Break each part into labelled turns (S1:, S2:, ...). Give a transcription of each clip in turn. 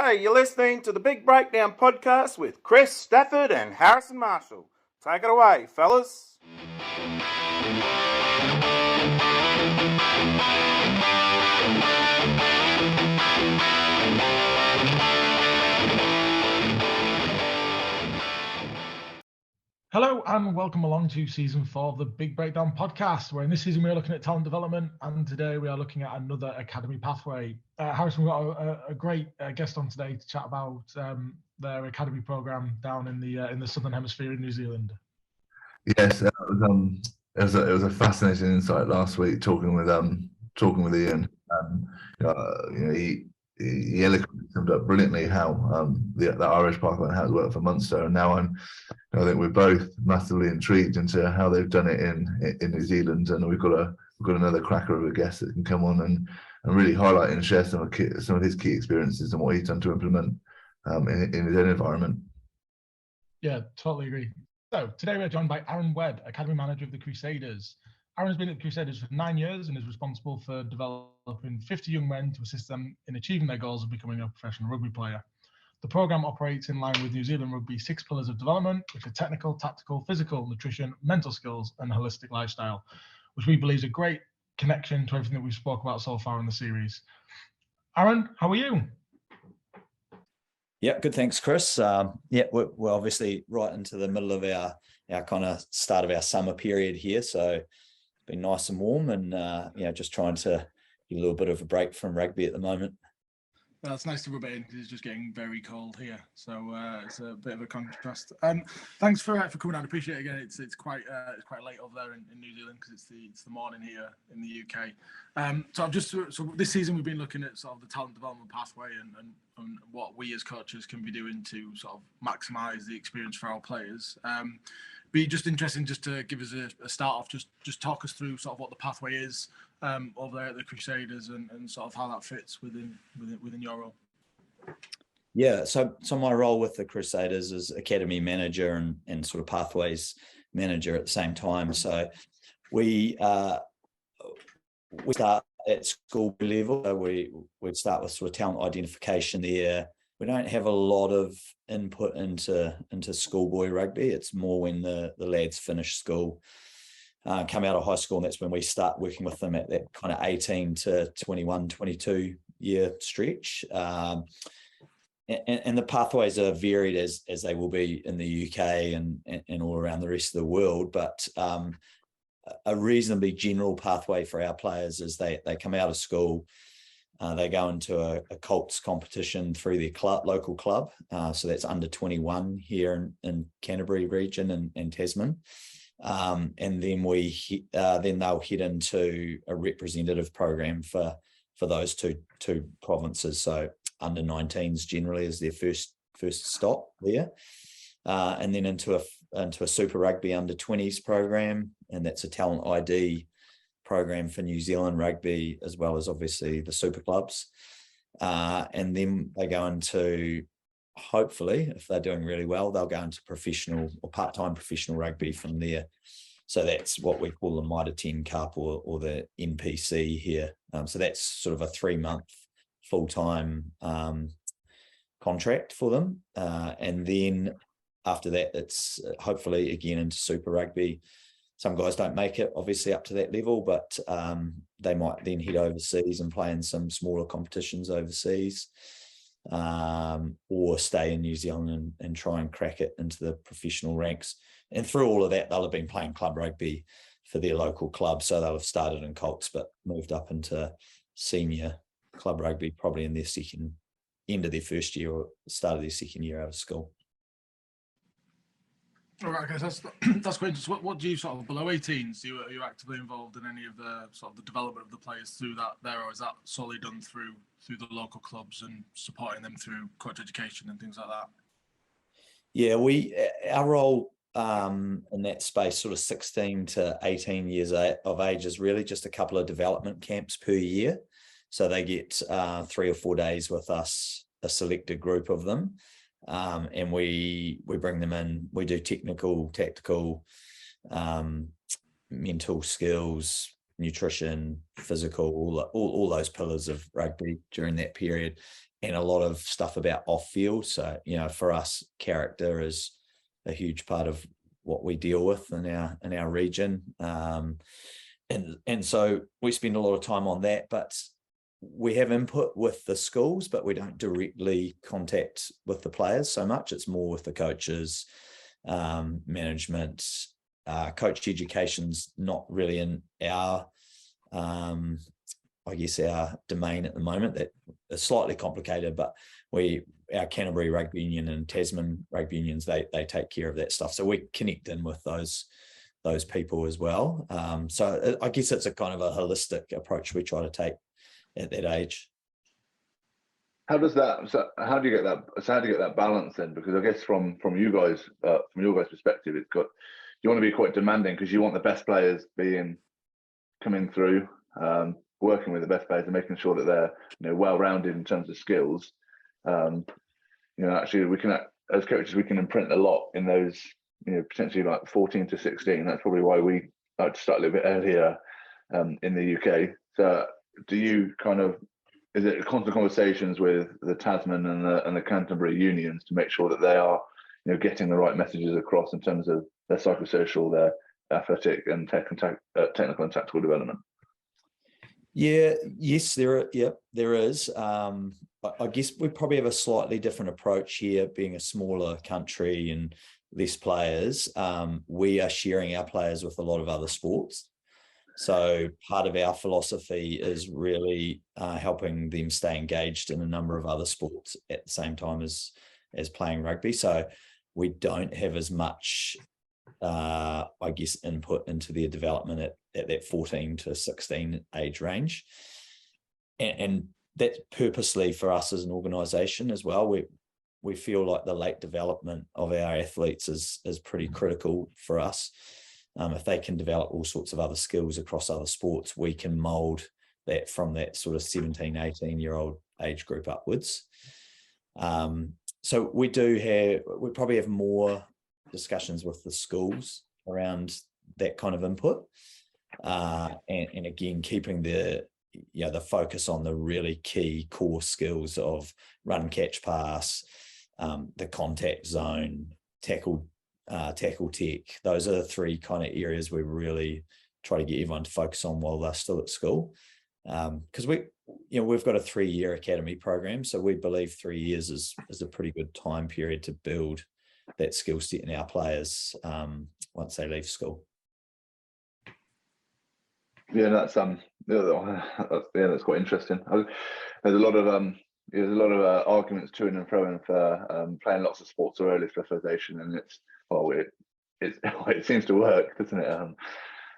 S1: Hey, you're listening to the Big Breakdown podcast with Kris, Stafford and Harrison Marshall. Take it away, fellas.
S2: Hello and welcome along to season 4 of the Big Breakdown podcast, where in this season we are looking at talent development, and today we are looking at another academy pathway. Harrison, we've got a great guest on today to chat about their academy program down in the Southern Hemisphere in New Zealand.
S3: Yes, it was a fascinating insight last week talking with Ian. He eloquently summed up brilliantly how the Irish pathway and how it worked for Munster, and now I think we're both massively intrigued into how they've done it in New Zealand, and we've got another cracker of a guest that can come on and really highlight and share some of his key experiences and what he's done to implement in his own environment.
S2: Yeah, totally agree. So today we're joined by Aaron Webb, Academy Manager of the Crusaders. Aaron's been at the Crusaders for 9 years and is responsible for developing 50 young men to assist them in achieving their goals of becoming a professional rugby player. The programme operates in line with New Zealand Rugby's 6 pillars of development, which are technical, tactical, physical, nutrition, mental skills, and holistic lifestyle, which we believe is a great connection to everything that we've spoke about so far in the series. Aaron, how are you?
S4: Yeah, good. Thanks, Kris. We're obviously right into the middle of our kind of start of our summer period here, so it's been nice and warm, and just trying to get a little bit of a break from rugby at the moment.
S2: Well, it's nice to rub it in because it's just getting very cold here, so it's a bit of a contrast. Thanks for coming on. I appreciate it again. It's quite late over there in New Zealand because it's the morning here in the UK. So this season we've been looking at sort of the talent development pathway and what we as coaches can be doing to sort of maximise the experience for our players. Be just interesting just to give us a start off. Just talk us through sort of what the pathway is over there at the Crusaders and sort of how that fits within your role.
S4: Yeah, so my role with the Crusaders is academy manager and sort of pathways manager at the same time. So we start at school level. So we start with sort of talent identification there. We don't have a lot of input into schoolboy rugby. It's more when the lads finish school, come out of high school, and that's when we start working with them at that kind of 18 to 21, 22 year stretch. And the pathways are varied as they will be in the UK and all around the rest of the world. But a reasonably general pathway for our players is they come out of school, they go into a Colts competition through their local club. So that's under 21 here in Canterbury region and Tasman. And then then they'll head into a representative program for those two provinces. So under 19s generally is their first stop there, and then into a Super Rugby under 20s program, and that's a talent ID program for New Zealand Rugby as well as obviously the super clubs, and then they go into, hopefully, if they're doing really well, they'll go into professional or part-time professional rugby from there. So that's what we call the Mitre 10 Cup or the NPC here. So that's sort of a 3-month full-time contract for them. And then after that, it's hopefully again into Super Rugby. Some guys don't make it, obviously, up to that level, but they might then head overseas and play in some smaller competitions overseas. Or stay in New Zealand and try and crack it into the professional ranks. And through all of that, they'll have been playing club rugby for their local club. So they'll have started in Colts, but moved up into senior club rugby, probably in their end of their first year or start of their second year out of school.
S2: All right, guys, that's great. So what do you sort of below 18s? Are you actively involved in any of the sort of the development of the players through that there, or is that solely done through the local clubs and supporting them through coach education and things like that?
S4: Yeah, our role in that space, sort of 16 to 18 years of age, is really just a couple of development camps per year. So they get 3 or 4 days with us, a selected group of them. And we bring them in. We do technical, tactical, mental skills, nutrition, physical, all those pillars of rugby during that period. and a lot of stuff about off field. So, for us, character is a huge part of what we deal with in our region. And so we spend a lot of time on that, but we have input with the schools, but we don't directly contact with the players so much. It's more with the coaches, management, coach education's not really in our, I guess, our domain at the moment. That is slightly complicated, but our Canterbury Rugby Union and Tasman Rugby Unions, they take care of that stuff. So we connect in with those people as well. So I guess it's a kind of a holistic approach we try to take at that age.
S3: How do you get that balance then? Because I guess from you guys, from your guys' perspective, you want to be quite demanding, because you want the best players coming through, working with the best players and making sure that they're well-rounded in terms of skills. Actually, we can, as coaches, we can imprint a lot in those, potentially like 14 to 16. That's probably why we like to start a little bit earlier in the UK. So do you is it constant conversations with the Tasman and the Canterbury unions to make sure that they are, getting the right messages across in terms of their psychosocial, their athletic and technical and tactical development?
S4: Yes, there is. I guess we probably have a slightly different approach here, being a smaller country and less players. We are sharing our players with a lot of other sports. So part of our philosophy is really helping them stay engaged in a number of other sports at the same time as playing rugby. So we don't have as much, I guess, input into their development at that 14 to 16 age range. And that's purposely for us as an organisation as well. We feel like the late development of our athletes is pretty critical for us. If they can develop all sorts of other skills across other sports, we can mould that from that sort of 17, 18-year-old age group upwards. So we probably have more discussions with the schools around that kind of input. And again, keeping the focus on the really key core skills of run, catch, pass, the contact zone, tackle tech. Those are the three kind of areas we really try to get everyone to focus on while they're still at school. Because we've got a 3-year academy program, so we believe 3 years is a pretty good time period to build that skill set in our players once they leave school.
S3: Yeah, that's quite interesting. There's a lot of arguments to and fro for playing lots of sports so early specialization, and it seems to work, doesn't it?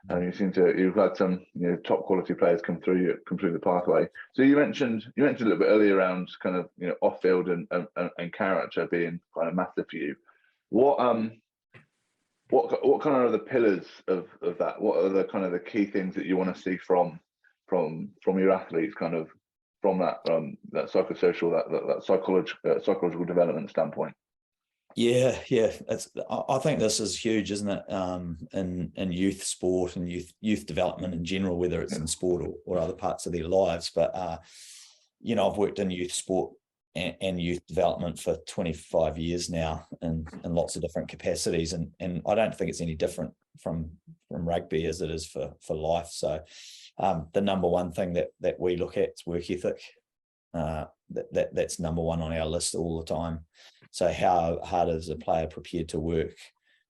S3: And you've had some top quality players come through the pathway. So you mentioned a little bit earlier around kind of off field and character being kind of massive for you. What kind of are the pillars of that? What are the kind of the key things that you want to see from your athletes, kind of from that psychosocial, that psychological development standpoint?
S4: Yeah. I think this is huge, isn't it? In youth sport and youth development in general, whether it's in sport or other parts of their lives. But I've worked in youth sport and youth development for 25 years now in lots of different capacities, and I don't think it's any different from rugby as it is for life. So the number one thing that we look at is work ethic. That's number one on our list all the time. So how hard is a player prepared to work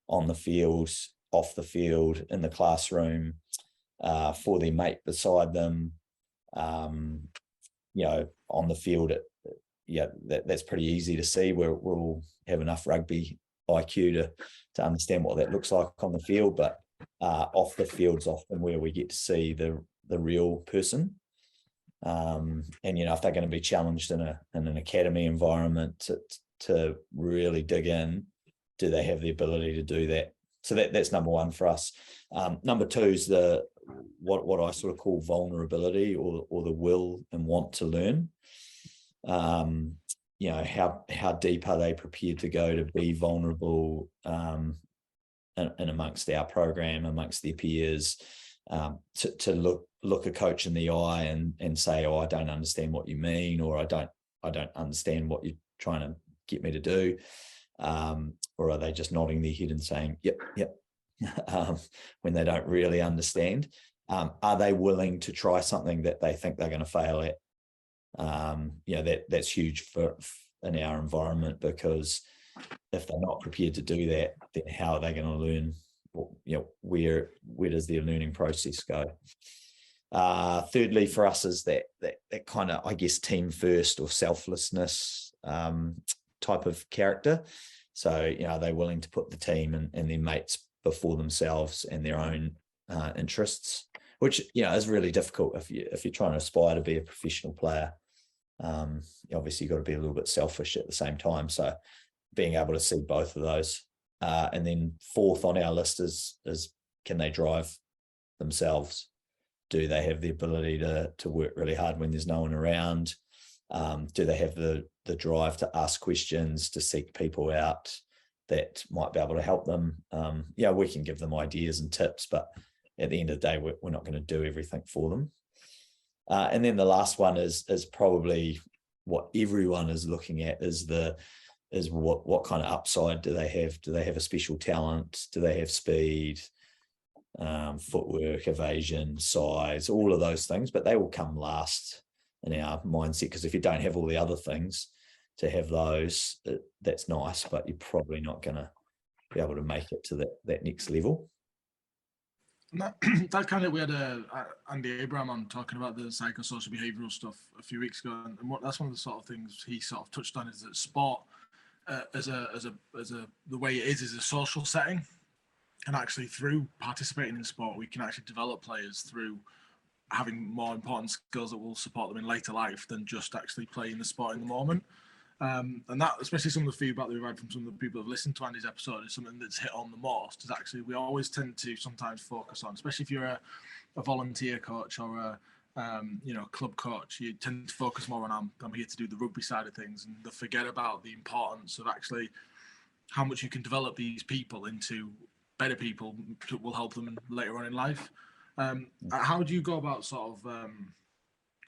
S4: on the field, off the field, in the classroom, for their mate beside them, on the field? That's pretty easy to see. We'll have enough rugby IQ to understand what that looks like on the field, but off the field's often where we get to see the real person. And if they're going to be challenged in an academy environment to really dig in, do they have the ability to do that? So that's number one for us. Number two is what I sort of call vulnerability, or the will and want to learn. How deep are they prepared to go to be vulnerable in amongst our program, amongst their peers, to look a coach in the eye and say, oh, I don't understand what you mean, or I don't I don't understand what you're trying to get me to do? Or are they just nodding their head and saying, yep, yep, when they don't really understand? Are they willing to try something that they think they're going to fail at? That's huge in our environment, because if they're not prepared to do that, then how are they going to learn? Where does their learning process go? Thirdly, for us is that kind of, I guess, team first or selflessness type of character. So, are they willing to put the team and their mates before themselves and their own interests, which, is really difficult if you're trying to aspire to be a professional player. Obviously, you've got to be a little bit selfish at the same time. So being able to see both of those. And then fourth on our list is can they drive themselves? Do they have the ability to work really hard when there's no one around? Do they have the drive to ask questions, to seek people out that might be able to help them? We can give them ideas and tips, but at the end of the day, we're not going to do everything for them. And then the last one is probably what everyone is looking at, is what kind of upside do they have? Do they have a special talent? Do they have speed, footwork, evasion, size, all of those things? But they will come last in our mindset, because if you don't have all the other things, to have those, that's nice, but you're probably not going to be able to make it to that next level.
S2: That kind of, we had Andy Abraham on talking about the psychosocial behavioural stuff a few weeks ago, and that's one of the sort of things he sort of touched on, is that sport the way it is a social setting, and actually through participating in sport we can actually develop players through having more important skills that will support them in later life than just actually playing the sport in the moment. And that, especially some of the feedback that we've had from some of the people who have listened to Andy's episode, is something that's hit on the most. Is actually, we always tend to sometimes focus on, especially if you're a volunteer coach or a club coach, you tend to focus more on I'm here to do the rugby side of things, and they forget about the importance of actually how much you can develop these people into better people that will help them later on in life. How do you go about sort of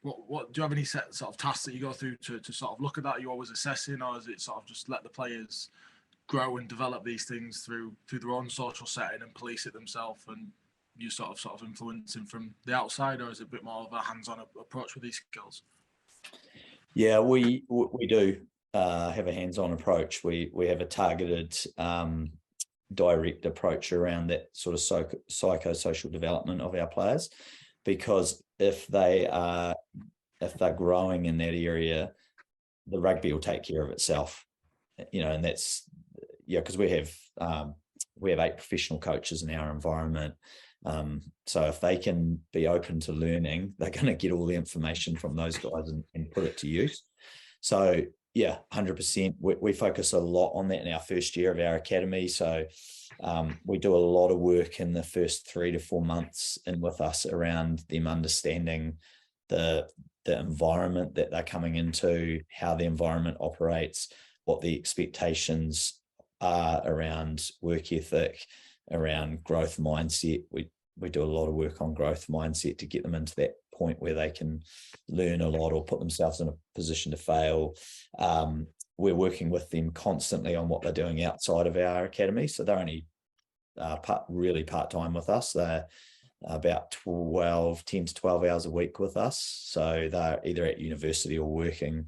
S2: what do you have any set sort of tasks that you go through to sort of look at that? Are you always assessing, or is it sort of just let the players grow and develop these things through their own social setting and police it themselves, and you sort of influencing from the outside, or is it a bit more of a hands-on approach with these skills?
S4: Yeah, we do have a hands-on approach. We have a targeted direct approach around that sort of psychosocial development of our players, because if they're growing in that area, the rugby will take care of itself, and that's because we have 8 professional coaches in our environment. So if they can be open to learning, they're going to get all the information from those guys and put it to use. So yeah, 100%. We focus a lot on that in our first year of our academy. So we do a lot of work in the first 3 to 4 months in with us around them understanding the environment that they're coming into, how the environment operates, what the expectations are around work ethic, around growth mindset. We do a lot of work on growth mindset to get them into that point where they can learn a lot or put themselves in a position to fail. We're working with them constantly on what they're doing outside of our academy. So they're only really part-time with us. They're about 10 to 12 hours a week with us. So they're either at university or working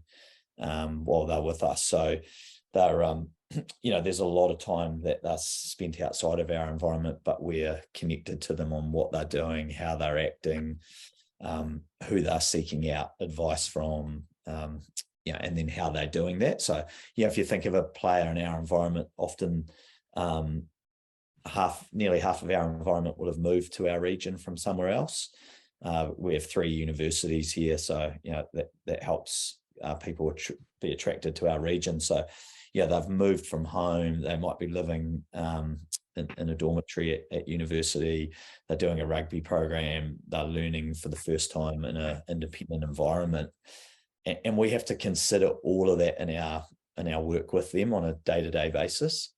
S4: while they're with us. So they're there's a lot of time that that's spent outside of our environment, but we're connected to them on what they're doing, how they're acting, who they're seeking out advice from, and then how they're doing that. So, if you think of a player in our environment, often nearly half of our environment will have moved to our region from somewhere else. We have 3 universities here, so that helps people be attracted to our region. So they've moved from home. They might be living in a dormitory at university. They're doing a rugby program. They're learning for the first time in an independent environment. And we have to consider all of that in our work with them on a day-to-day basis.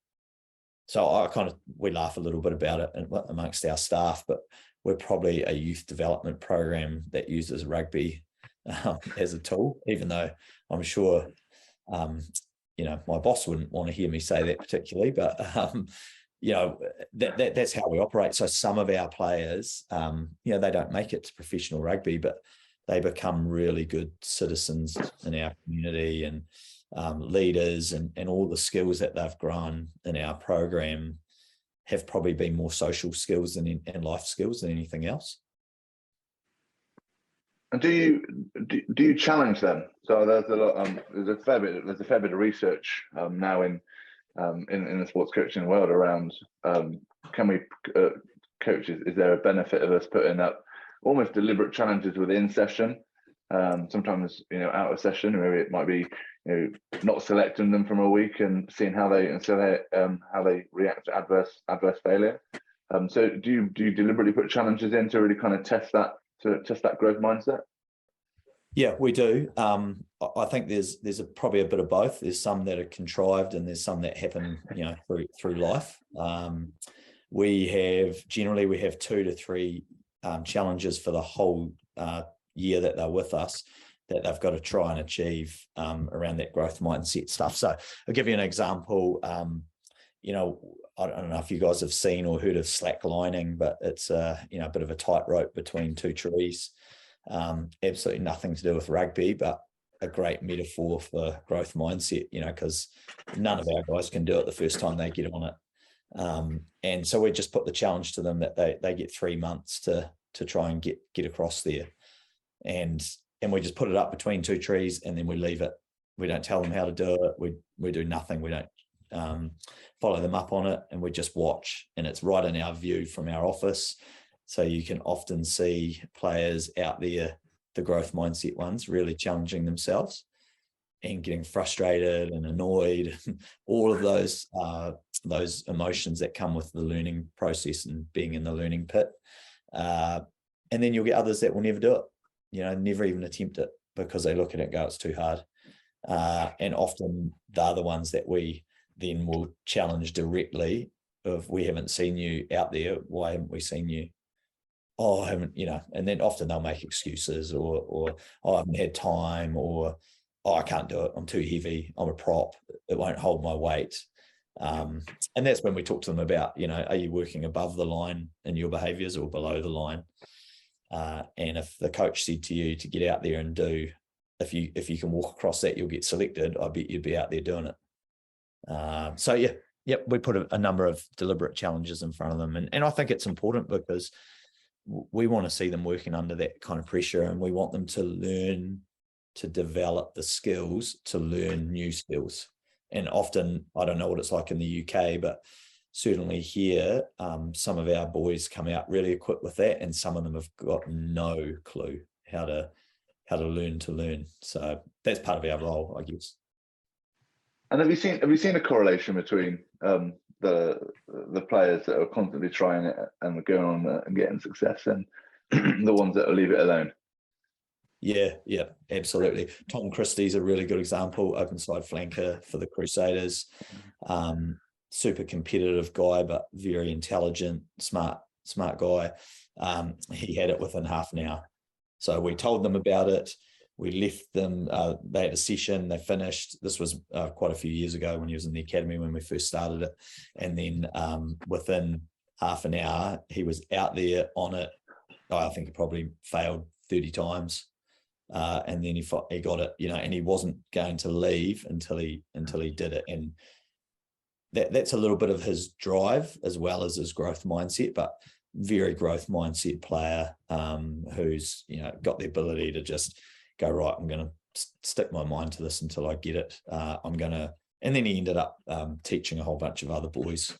S4: So we laugh a little bit about it amongst our staff, but we're probably a youth development program that uses rugby as a tool, even though I'm sure, my boss wouldn't want to hear me say that particularly, but that's how we operate. So some of our players, they don't make it to professional rugby, but they become really good citizens in our community and leaders, and all the skills that they've grown in our program have probably been more social skills and life skills than anything else.
S3: And do you challenge them? So there's a fair bit of research now in the sports coaching world around can we coaches, is there a benefit of us putting up almost deliberate challenges within session, sometimes out of session, maybe it might be not selecting them from a week and seeing how they react to adverse failure. So do you deliberately put challenges in to really kind of test that growth mindset?
S4: Yeah, we do. I think there's probably a bit of both. There's some that are contrived, and there's some that happen, through life. We have 2 to 3 challenges for the whole year that they're with us that they've got to try and achieve around that growth mindset stuff. So I'll give you an example. I don't know if you guys have seen or heard of slack lining, but it's a bit of a tightrope between 2 trees. Absolutely nothing to do with rugby, but a great metaphor for growth mindset, because none of our guys can do it the first time they get on it. And so we just put the challenge to them that they get 3 months to try and get across there. And we just put it up between 2 trees, and then we leave it. We don't tell them how to do it. We do nothing. We don't follow them up on it, and we just watch. And it's right in our view from our office. So you can often see players out there, the growth mindset ones, really challenging themselves and getting frustrated and annoyed, all of those emotions that come with the learning process and being in the learning pit. And then you'll get others that will never do it, never even attempt it, because they look at it and go, it's too hard. And often they're the ones that we then will challenge directly of, we haven't seen you out there. Why haven't we seen you? Oh, I haven't, and then often they'll make excuses or oh, I haven't had time, or, oh, I can't do it. I'm too heavy. I'm a prop. It won't hold my weight. And that's when we talk to them about, are you working above the line in your behaviors or below the line? And if the coach said to you to get out there and do, if you can walk across that, you'll get selected, I bet you'd be out there doing it. So we put a number of deliberate challenges in front of them. And I think it's important because we want to see them working under that kind of pressure, and we want them to learn to develop the skills to learn new skills. And often, I don't know what it's like in the UK, but certainly here, some of our boys come out really equipped with that, and some of them have got no clue how to learn to learn. So that's part of our role, I guess.
S3: And have you seen a correlation between the players that are constantly trying it and going on and getting success, and the ones that will leave it alone?
S4: Yeah, absolutely. Tom Christie's a really good example, open side flanker for the Crusaders. Super competitive guy, but very intelligent, smart guy. He had it within half an hour. So we told them about it. We left them, they had a session, they finished. This was quite a few years ago when he was in the academy, when we first started it. And then within half an hour, he was out there on it. I think he probably failed 30 times. And then he got it, and he wasn't going to leave until he did it. And that's a little bit of his drive as well as his growth mindset, but very growth mindset player who's, got the ability to just go, right, I'm going to stick my mind to this until I get it. And then he ended up teaching a whole bunch of other boys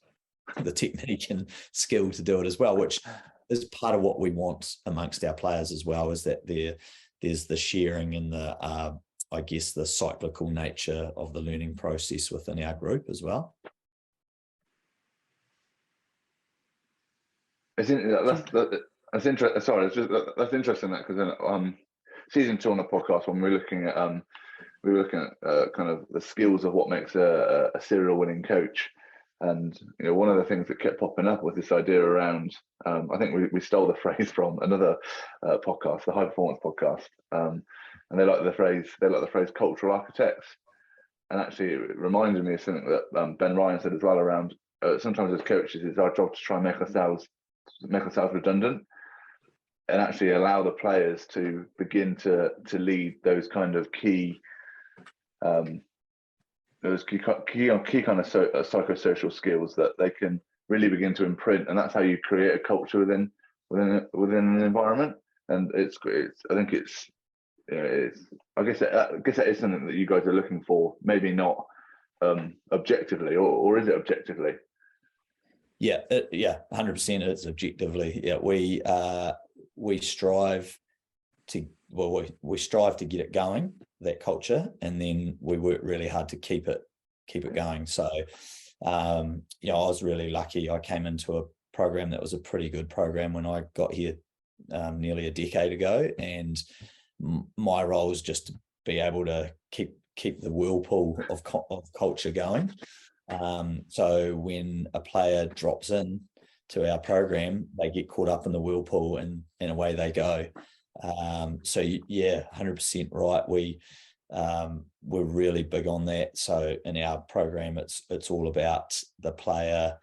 S4: the technique and skill to do it as well, which is part of what we want amongst our players as well, is that there's the sharing and the, I guess, the cyclical nature of the learning process within our group as well.
S3: That's interesting. Sorry, that's interesting, that because season 2 on the podcast, when we were looking at kind of the skills of what makes a serial winning coach, and one of the things that kept popping up was this idea around. I think we stole the phrase from another podcast, the High Performance podcast, and they like the phrase cultural architects. And actually, it reminded me of something that Ben Ryan said as well around sometimes as coaches, it's our job to try and make ourselves redundant, and actually allow the players to begin to lead those kind of key kind of psychosocial skills that they can really begin to imprint, and that's how you create a culture within an environment. And I guess that is something that you guys are looking for, maybe not objectively, or is it objectively?
S4: Yeah, 100% it's objectively. Yeah, we strive to get it going, that culture, and then we work really hard to keep it going. So I was really lucky. I came into a program that was a pretty good program when I got here nearly a decade ago, and my role is just to be able to keep the whirlpool of culture going. So when a player drops in to our program, they get caught up in the whirlpool and away they go. So yeah, 100% right. We're really big on that. So in our program, it's all about the player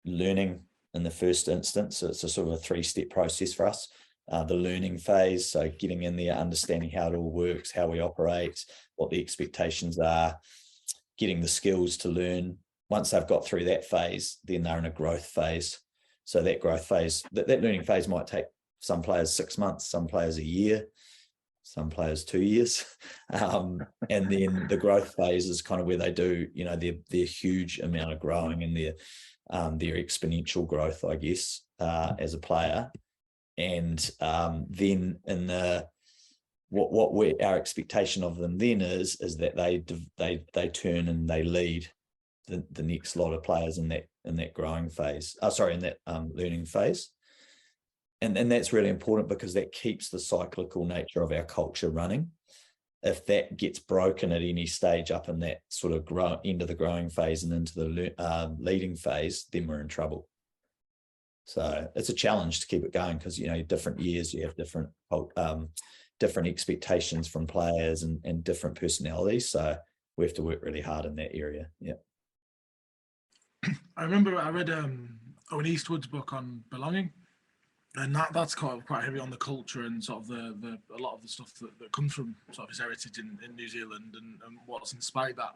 S4: learning in the first instance. So it's a sort of a 3-step process for us. The learning phase, so getting in there, understanding how it all works, how we operate, what the expectations are, getting the skills to learn. Once they've got through that phase, then they're in a growth phase. So that growth phase, that learning phase might take some players 6 months, some players a year, some players 2 years. And then the growth phase is kind of where they do, their huge amount of growing and their exponential growth, I guess, as a player. And then in our expectation of them then is that they turn and they lead the next lot of players in that growing phase. In that learning phase. And that's really important because that keeps the cyclical nature of our culture running. If that gets broken at any stage up in that sort of end of the growing phase and into the leading phase, then we're in trouble. So it's a challenge to keep it going because, different years you have different expectations from players and different personalities. So we have to work really hard in that area. Yeah.
S2: I remember I read Owen Eastwood's book on belonging, and that's quite heavy on the culture and sort of a lot of the stuff that comes from sort of his heritage in New Zealand and what's inspired that.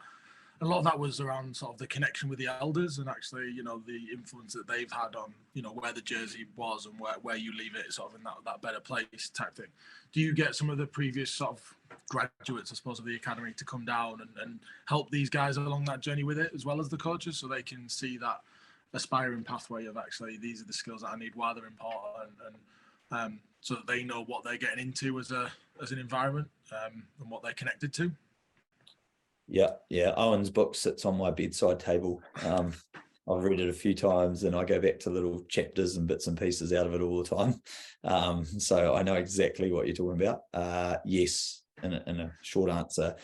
S2: A lot of that was around sort of the connection with the elders and actually, the influence that they've had on, where the jersey was and where you leave it sort of in that better place type thing. Do you get some of the previous sort of graduates, I suppose, of the academy to come down and help these guys along that journey with it as well as the coaches so they can see that aspiring pathway of actually these are the skills that I need while they're in part and so that they know what they're getting into as an environment and what they're connected to?
S4: Yeah. Owen's book sits on my bedside table. I've read it a few times and I go back to little chapters and bits and pieces out of it all the time. So I know exactly what you're talking about. Yes, in a short answer,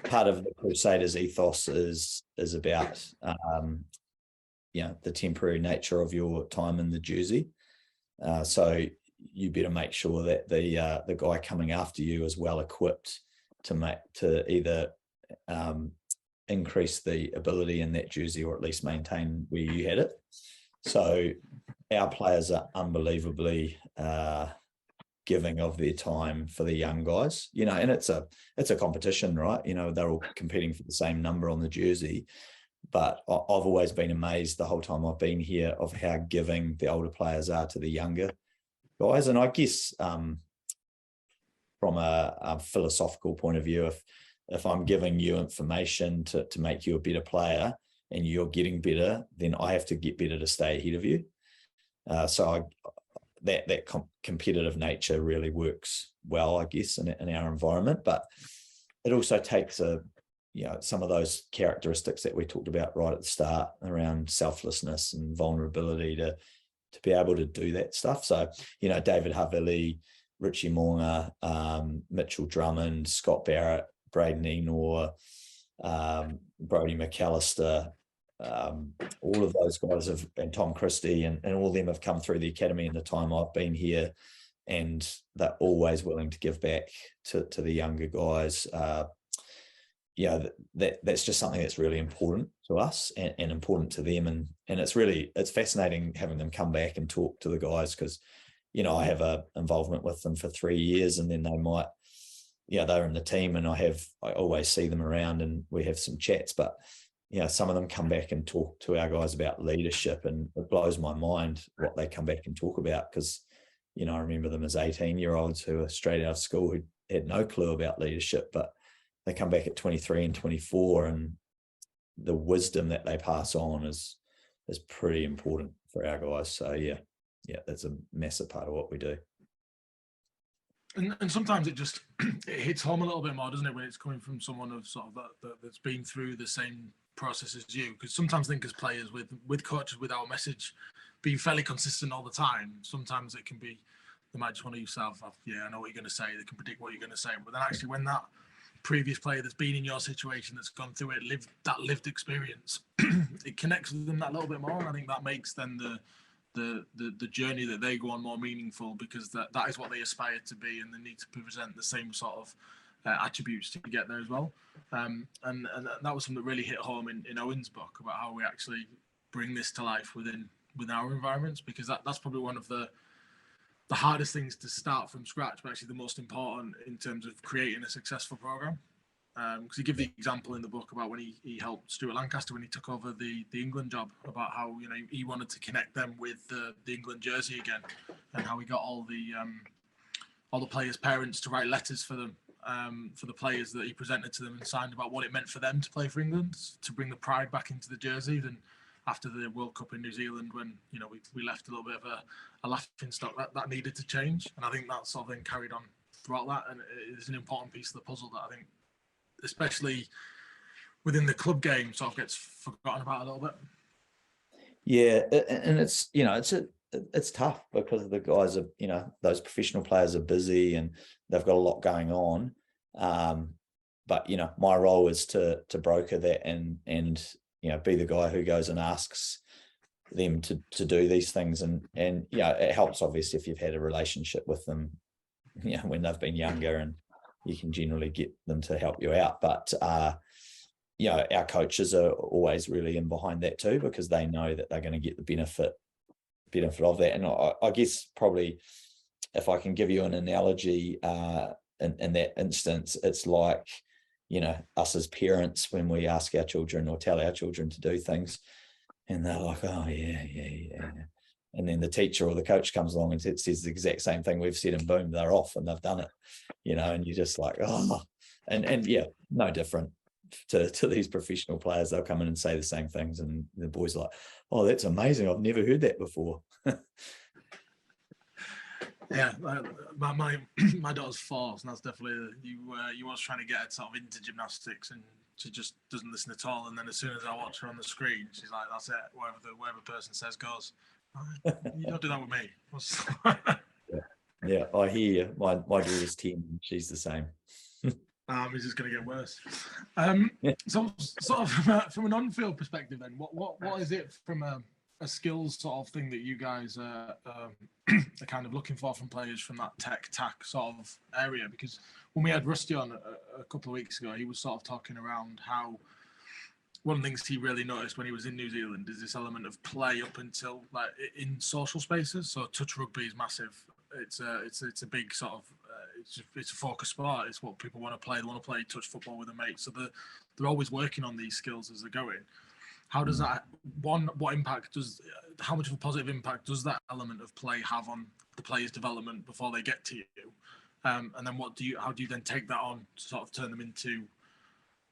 S4: part of the Crusaders ethos is about the temporary nature of your time in the jersey. So you better make sure that the guy coming after you is well equipped to either increase the ability in that jersey or at least maintain where you had it. So our players are unbelievably giving of their time for the young guys, and it's a competition, right? They're all competing for the same number on the jersey. But I've always been amazed the whole time I've been here of how giving the older players are to the younger guys. And I guess from a philosophical point of view, if I'm giving you information to make you a better player and you're getting better, then I have to get better to stay ahead of you. So that competitive nature really works well, I guess, in our environment. But it also takes some of those characteristics that we talked about right at the start around selflessness and vulnerability to be able to do that stuff. So, David Havili, Richie Moonga, Mitchell Drummond, Scott Barrett, Braden Enor, Brodie McAllister, all of those guys and Tom Christie and all of them have come through the academy in the time I've been here. and they're always willing to give back to the younger guys. That's just something that's really important to us and important to them. And it's fascinating having them come back and talk to the guys, because, I have a involvement with them for 3 years, and then they might, they're in the team, and I always see them around and we have some chats, but some of them come back and talk to our guys about leadership, and it blows my mind what they come back and talk about, because, I remember them as 18-year-olds who are straight out of school who had no clue about leadership, but they come back at 23 and 24, and the wisdom that they pass on is pretty important for our guys. So yeah, that's a massive part of what we do.
S2: And sometimes it hits home a little bit more, doesn't it, when it's coming from someone of sort of that's been through the same process as you? Because sometimes I think as players with coaches, with our message being fairly consistent all the time, sometimes it can be, they might just want to use yourself, I know what you're going to say, they can predict what you're going to say, but then actually when that previous player that's been in your situation, that's gone through it, lived experience, it connects with them that little bit more, and I think that makes then the journey that they go on more meaningful, because that is what they aspire to be, and they need to present the same sort of attributes to get there as well. And that was something that really hit home in Owen's book, about how we actually bring this to life within our environments, because that's probably one of the hardest things to start from scratch, but actually the most important in terms of creating a successful program. Because he gives the example in the book about when he helped Stuart Lancaster when he took over the England job, about how he wanted to connect them with the England jersey again, and how he got all the players' parents to write letters for them, for the players that he presented to them and signed, about what it meant for them to play for England, to bring the pride back into the jersey. Then after the World Cup in New Zealand, when we left a little bit of a laughing stock, that needed to change, and I think that sort of then carried on throughout that, and it is an important piece of the puzzle that I think, especially within the club game, sort of gets forgotten about a little bit.
S4: Yeah, and it's it's tough, because the guys are, those professional players are busy and they've got a lot going on. But my role is to broker that and be the guy who goes and asks them to do these things, and it helps obviously if you've had a relationship with them when they've been younger, and you can generally get them to help you out. But our coaches are always really in behind that too, because they know that they're going to get the benefit of that. And I guess probably, if I can give you an analogy, in that instance, it's like, us as parents, when we ask our children or tell our children to do things, and they're like, oh yeah. And then the teacher or the coach comes along and says the exact same thing we've said, and boom, they're off and they've done it, and you're just like, oh, and yeah, no different to these professional players. They'll come in and say the same things, and the boys are like, oh, that's amazing, I've never heard that before.
S2: Yeah, my daughter's 4, and that's definitely you was trying to get her sort of into gymnastics, and she just doesn't listen at all. And then as soon as I watch her on the screen, she's like, that's it, whatever person says goes. You don't do that with me.
S4: Yeah, I hear you. My daughter's 10, she's the same.
S2: It's just going to get worse. So sort of from an on-field perspective, then, what is it from a skills sort of thing that you guys are kind of looking for from players from that tech sort of area? Because when we had Rusty on a couple of weeks ago, he was sort of talking around how one of the things he really noticed when he was in New Zealand is this element of play up until, like, in social spaces. So touch rugby is massive. It's a big sort of it's a focus sport. It's what people want to play. They want to play touch football with a mate. So they're always working on these skills as they're going. How does that, how much of a positive impact does that element of play have on the player's development before they get to you? And then how do you then take that on to sort of turn them into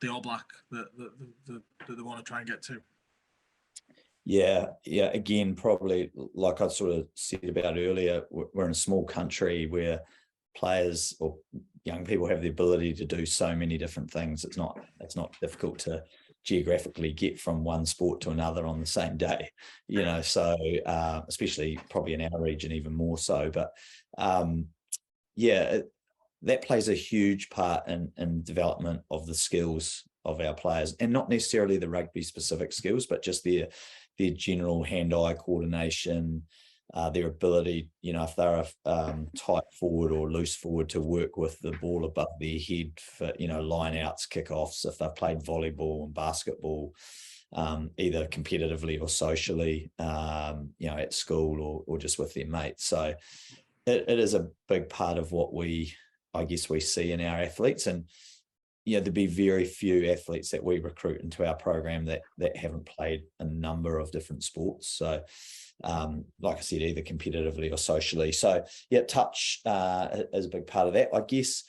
S2: the All Black that they want to try and get to?
S4: Yeah. Again, probably like I sort of said about earlier, we're in a small country where players or young people have the ability to do so many different things. It's not difficult to geographically get from one sport to another on the same day, so especially probably in our region even more so. But that plays a huge part in development of the skills of our players, and not necessarily the rugby specific skills, but just their general hand-eye coordination, their ability, if they're a tight forward or loose forward, to work with the ball above their head for, line outs, kickoffs, if they've played volleyball and basketball, either competitively or socially, at school or just with their mates. So it is a big part of what we see in our athletes. And there'd be very few athletes that we recruit into our program that haven't played a number of different sports. So like I said, either competitively or socially. So touch is a big part of that. I guess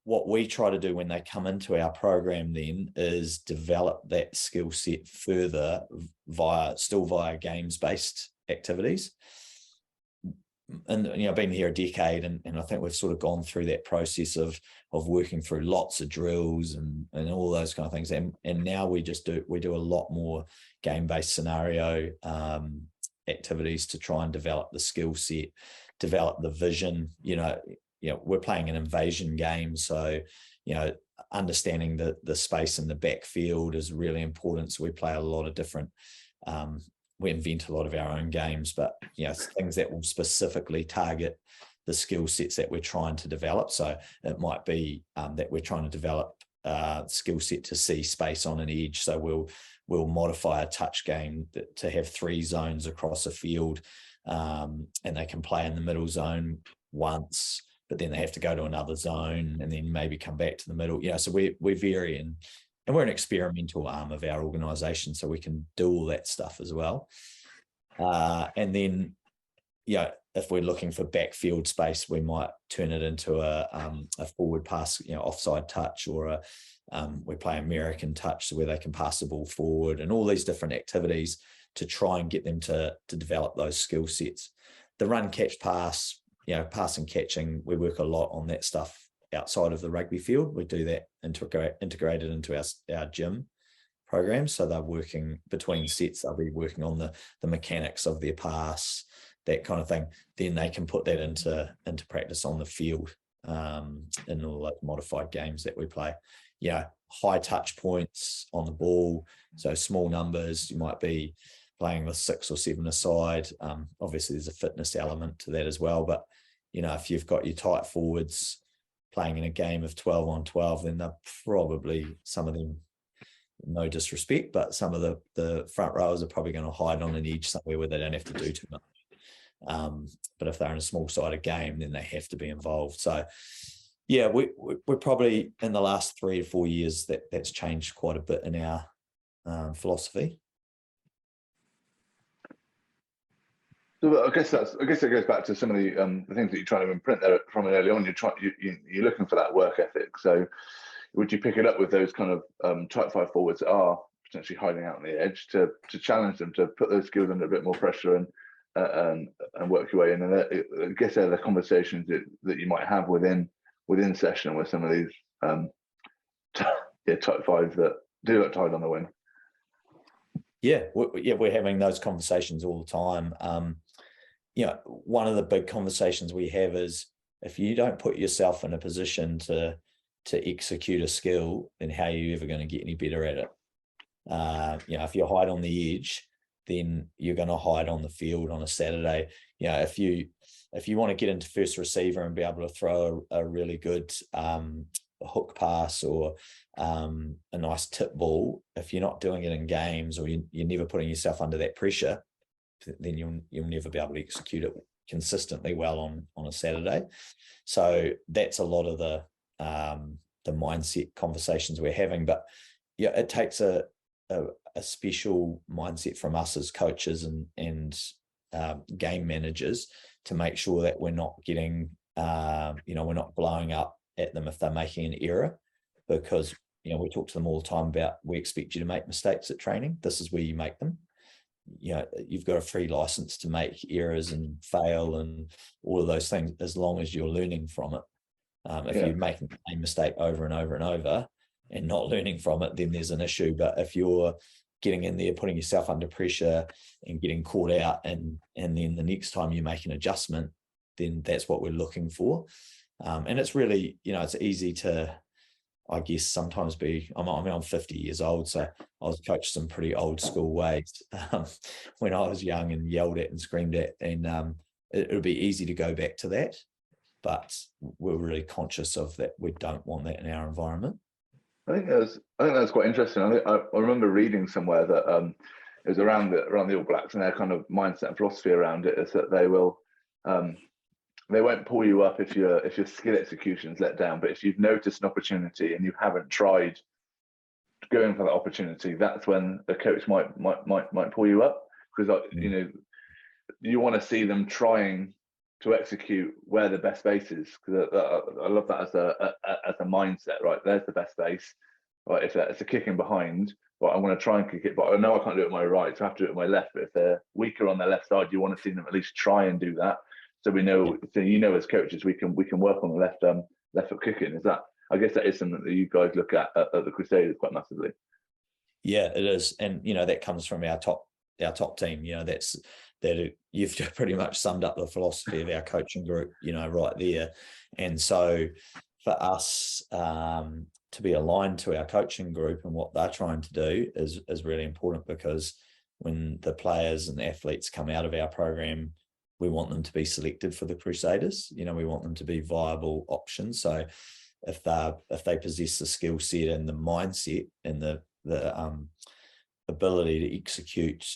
S4: what we try to do when they come into our program then is develop that skill set further via games-based activities. And I've been here a decade, and I think we've sort of gone through that process of working through lots of drills and all those kind of things. And now we do a lot more game-based scenario activities to try and develop the skill set, develop the vision. We're playing an invasion game, so understanding the space in the backfield is really important. So we play a lot of different. We invent a lot of our own games, but things that will specifically target the skill sets that we're trying to develop. So it might be that we're trying to develop skill set to see space on an edge. So we'll modify a touch game to have 3 zones across a field, and they can play in the middle zone once, but then they have to go to another zone and then maybe come back to the middle. So we vary, and we're an experimental arm of our organisation, so we can do all that stuff as well. And then, if we're looking for backfield space, we might turn it into a forward pass, offside touch, or we play American touch, so where they can pass the ball forward, and all these different activities to try and get them to develop those skill sets. The run, catch, pass, pass and catching, we work a lot on that stuff outside of the rugby field. We do that integrated into our gym program. So they're working between sets, they'll be working on the mechanics of their pass, that kind of thing. Then they can put that into practice on the field in all those modified games that we play. High touch points on the ball, so small numbers. You might be playing with 6 or 7 aside. Obviously there's a fitness element to that as well, but if you've got your tight forwards playing in a game of 12 on 12, then they're probably, some of them, no disrespect, but some of the front rowers are probably going to hide on an edge somewhere where they don't have to do too much. But if they're in a small-sided game, then they have to be involved. So, we're probably, in the last 3 to 4 years, that's changed quite a bit in our philosophy.
S3: So I guess it goes back to some of the things that you're trying to imprint there from early on. You're looking for that work ethic. So would you pick it up with those kind of type 5 forwards that are potentially hiding out on the edge to challenge them, to put those skills under a bit more pressure and work your way in? And I guess they're the conversations that you might have within session with some of these type 5s that do look to hide on the wing.
S4: We're having those conversations all the time. One of the big conversations we have is, if you don't put yourself in a position to execute a skill, then how are you ever going to get any better at it? If you hide on the edge, then you're going to hide on the field on a Saturday. If you want to get into first receiver and be able to throw a really good hook pass or a nice tip ball, if you're not doing it in games, or you're never putting yourself under that pressure, then you'll never be able to execute it consistently well on a Saturday. So that's a lot of the mindset conversations we're having. But it takes a special mindset from us as coaches and game managers to make sure that we're not getting we're not blowing up at them if they're making an error, because we talk to them all the time about, we expect you to make mistakes at training. This is where you make them. You've got a free license to make errors and fail and all of those things, as long as you're learning from it. If you're making the same mistake over and over and over and not learning from it, then there's an issue. But if you're getting in there, putting yourself under pressure and getting caught out, and then the next time you make an adjustment, then that's what we're looking for. And it's really, it's easy to, I guess sometimes I'm 50 years old, so I was coached some pretty old school ways when I was young and yelled at and screamed at, and it would be easy to go back to that, but we're really conscious of that. We don't want that in our environment.
S3: I think that's quite interesting. I remember reading somewhere that it was around the All Blacks, and their kind of mindset and philosophy around it is that they won't pull you up if your skill execution is let down, but if you've noticed an opportunity and you haven't tried going for that opportunity, that's when the coach might pull you up, because you want to see them trying to execute where the best base is, because I love that as a mindset. Right, there's the best base. Right, if it's a kicking behind, well, I'm going to try and kick it, but I know I can't do it with my right, so I have to do it with my left. But if they're weaker on their left side, you want to see them at least try and do that. So we know, so as coaches, we can work on the left foot kicking. Is that? I guess that is something that you guys look at the Crusaders quite massively.
S4: Yeah, it is, and that comes from our top team. You've pretty much summed up the philosophy of our coaching group, right there. And so for us to be aligned to our coaching group and what they're trying to do is really important, because when the players and athletes come out of our program, we want them to be selected for the Crusaders. We want them to be viable options. So if they possess the skill set and the mindset and the ability to execute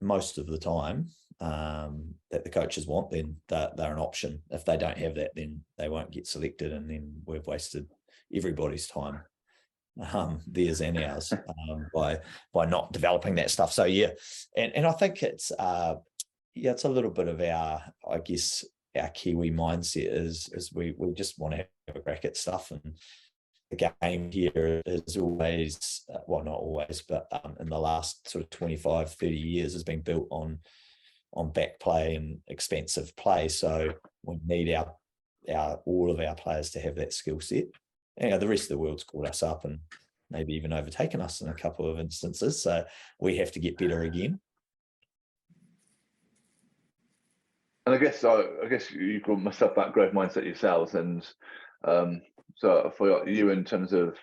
S4: most of the time that the coaches want, then they're an option. If they don't have that, then they won't get selected, and then we've wasted everybody's time, theirs and ours, by not developing that stuff. So and I think it's it's a little bit of our Kiwi mindset is we just want to have a crack at stuff, and the game here is always, well, not always, but in the last sort of 25, 30 years has been built on back play and expensive play. So we need all of our players to have that skill set. The rest of the world's caught us up and maybe even overtaken us in a couple of instances. So we have to get better again.
S3: And I guess you must have that growth mindset yourselves. And so for you, in terms of,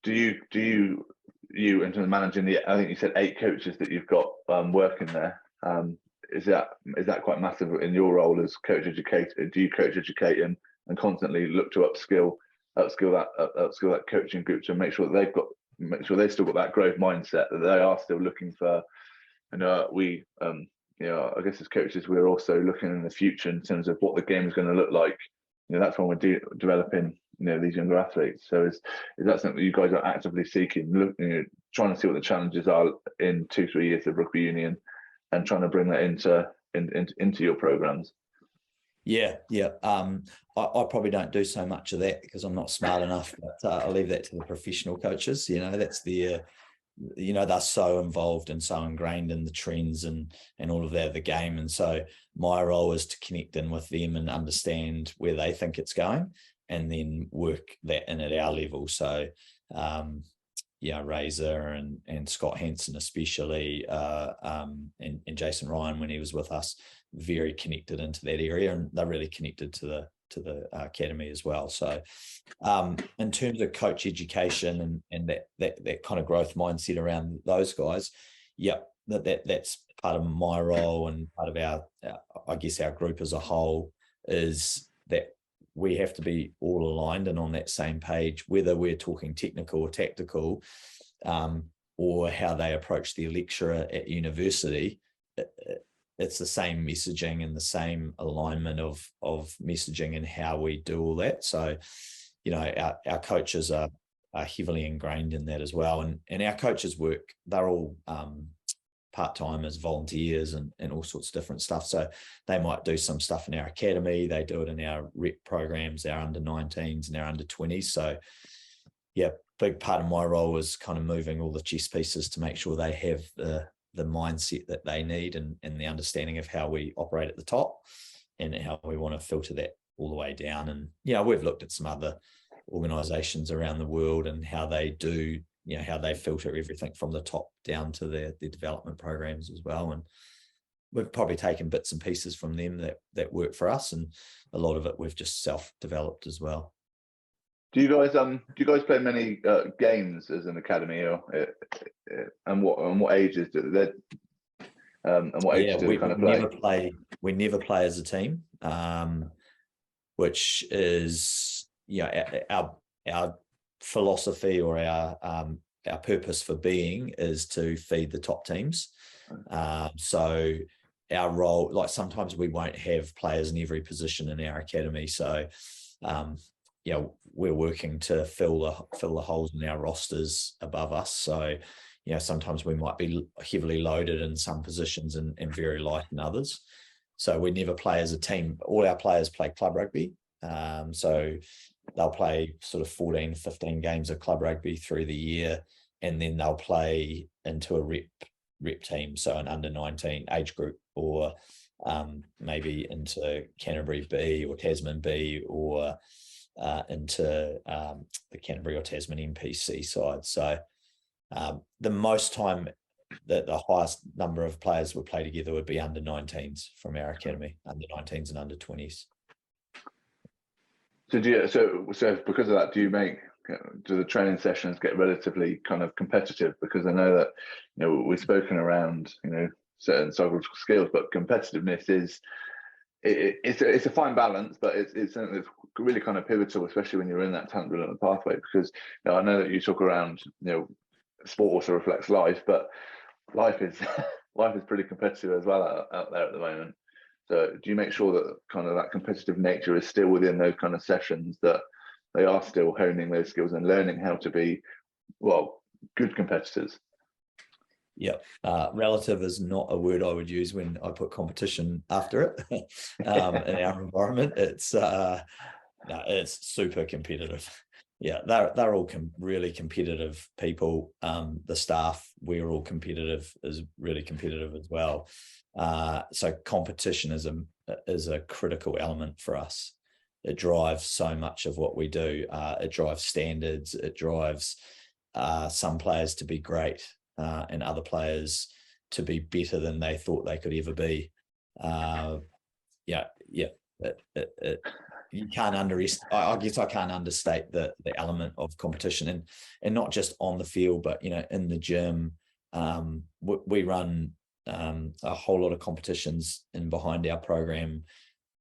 S3: do you in terms of managing I think you said 8 coaches that you've got working there. Is that quite massive in your role as coach educator? Do you coach educate and constantly look to upskill that coaching group to make sure that they've still got that growth mindset, that they are still looking for? And I guess as coaches, we're also looking in the future in terms of what the game is going to look like. That's when we're developing these younger athletes. So is that something that you guys are actively seeking, trying to see what the challenges are in 2-3 years of rugby union, and trying to bring that into your programs?
S4: Yeah. I probably don't do so much of that because I'm not smart enough, but I'll leave that to the professional coaches. That's they're so involved and so ingrained in the trends and all of that of the game. And so my role is to connect in with them and understand where they think it's going, and then work that in at our level. So Razor and Scott Hansen especially, and Jason Ryan when he was with us, very connected into that area, and they're really connected to the academy as well. So in terms of coach education and that kind of growth mindset around those guys, that's part of my role, and part of our group as a whole, is that we have to be all aligned and on that same page, whether we're talking technical or tactical, or how they approach their lecturer at university. It's the same messaging and the same alignment of messaging and how we do all that. So, our coaches are heavily ingrained in that as well. And our coaches work, they're all part-timers, volunteers, and all sorts of different stuff. So they might do some stuff in our academy. They do it in our rep programs, our under-19s and our under-20s. So big part of my role is kind of moving all the chess pieces to make sure they have the mindset that they need, and the understanding of how we operate at the top and how we want to filter that all the way down. And we've looked at some other organizations around the world and how they do, how they filter everything from the top down to their development programs as well. And we've probably taken bits and pieces from them that work for us, and a lot of it we've just self-developed as well.
S3: Do you guys play many games as an academy, or and what ages do they? And what ages do they kind of play?
S4: We never play as a team, which is our philosophy, or our purpose for being is to feed the top teams. So our role, like sometimes we won't have players in every position in our academy, so we're working to fill the holes in our rosters above us. So sometimes we might be heavily loaded in some positions and very light in others. So we never play as a team. All our players play club rugby, so they'll play sort of 14, 15 games of club rugby through the year, and then they'll play into a rep team, so an under 19 age group, or maybe into Canterbury B or Tasman B, or into the Canterbury or Tasman NPC side. So the most time that the highest number of players would play together would be under 19s from our academy, under 19s and under 20s.
S3: So because of that, do the training sessions get relatively kind of competitive? Because I know that we've spoken around certain psychological skills, but competitiveness is it's a fine balance, but it's something that's really kind of pivotal, especially when you're in that talent development pathway. Because I know that you talk around sport also reflects life, but life is pretty competitive as well out there at the moment. So do you make sure that kind of that competitive nature is still within those kind of sessions, that they are still honing those skills and learning how to be good competitors?
S4: Yeah, relative is not a word I would use when I put competition after it. In our environment, it's super competitive. Yeah, they're all really competitive people. The staff, we're all competitive, is really competitive as well. So competition is a critical element for us. It drives so much of what we do. It drives standards. It drives some players to be great, and other players to be better than they thought they could ever be. You can't underestimate. I guess I can't understate the element of competition, and not just on the field, but in the gym. We run a whole lot of competitions in behind our program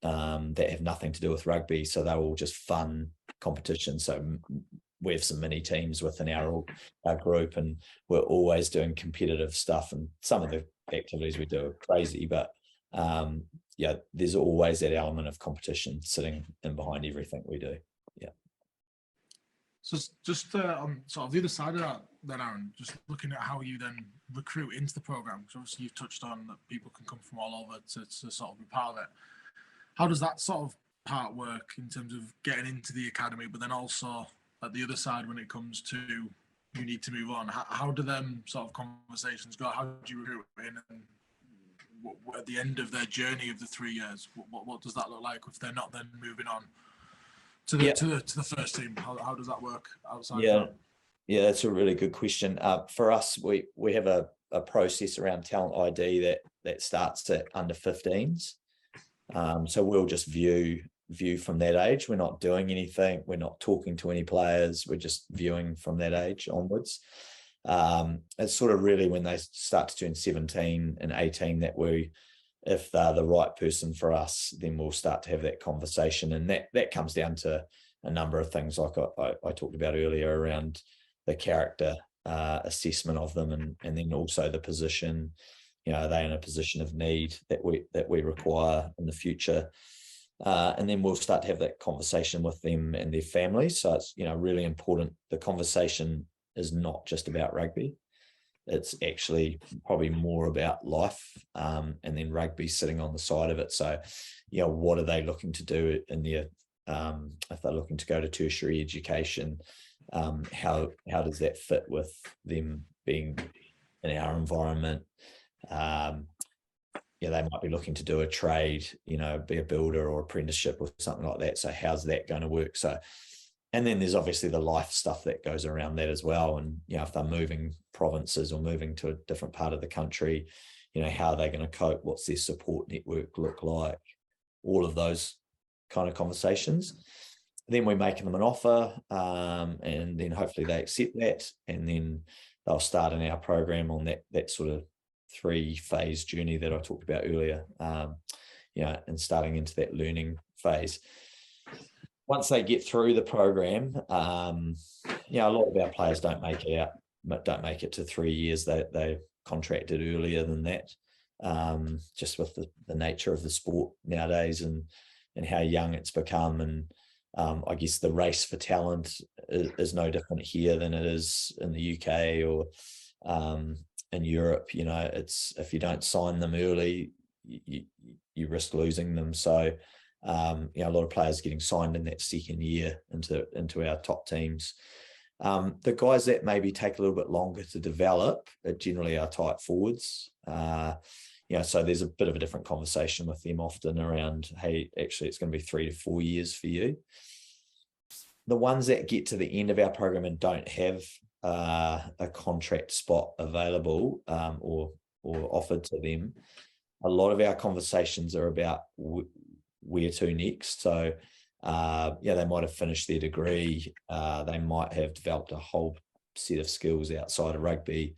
S4: that have nothing to do with rugby, so they're all just fun competitions. So we have some mini teams within our group, and we're always doing competitive stuff, and some of the activities we do are crazy, but there's always that element of competition sitting in behind everything we do. Yeah.
S2: So just on sort of the other side of that then, Aaron, just looking at how you then recruit into the program, because obviously you've touched on that people can come from all over to sort of be part of it. How does that sort of part work in terms of getting into the academy, but then also at the other side when it comes to you need to move on? How do them sort of conversations go? How do you recruit in, and at the end of their journey of the 3 years, what does that look like if they're not then moving on to the first team? How does that work outside of that?
S4: Yeah, that's a really good question. For us, we have a process around talent ID that starts at under 15s. So we'll just view from that age. We're not doing anything. We're not talking to any players. We're just viewing from that age onwards. It's sort of really when they start to turn 17 and 18 that if they're the right person for us, then we'll start to have that conversation. And that comes down to a number of things like I talked about earlier around the character assessment of them, and then also the position. Are they in a position of need that we require in the future? And then we'll start to have that conversation with them and their families. So it's really important. The conversation is not just about rugby. It's actually probably more about life, and then rugby sitting on the side of it. So, what are they looking to do in their, if they're looking to go to tertiary education, how does that fit with them being in our environment? They might be looking to do a trade, be a builder or apprenticeship or something like that. So how's that going to work? So, and then there's obviously the life stuff that goes around that as well. And, if they're moving provinces or moving to a different part of the country, how are they going to cope? What's their support network look like? All of those kind of conversations. then we're making them an offer, and then hopefully they accept that, and then they'll start in our program on that sort of 3-phase journey that I talked about earlier, and starting into that learning phase. Once they get through the program, a lot of our players don't make it to 3 years. They contracted earlier than that, just with the nature of the sport nowadays and how young it's become. And I guess the race for talent is no different here than it is in the UK or in Europe. It's, if you don't sign them early, you risk losing them. So a lot of players getting signed in that second year into our top teams. The guys that maybe take a little bit longer to develop are generally our tight forwards. So there's a bit of a different conversation with them often around, hey, actually it's going to be 3 to 4 years for you. The ones that get to the end of our program and don't have a contract spot available or offered to them, a lot of our conversations are about where to next. So they might have finished their degree, they might have developed a whole set of skills outside of rugby.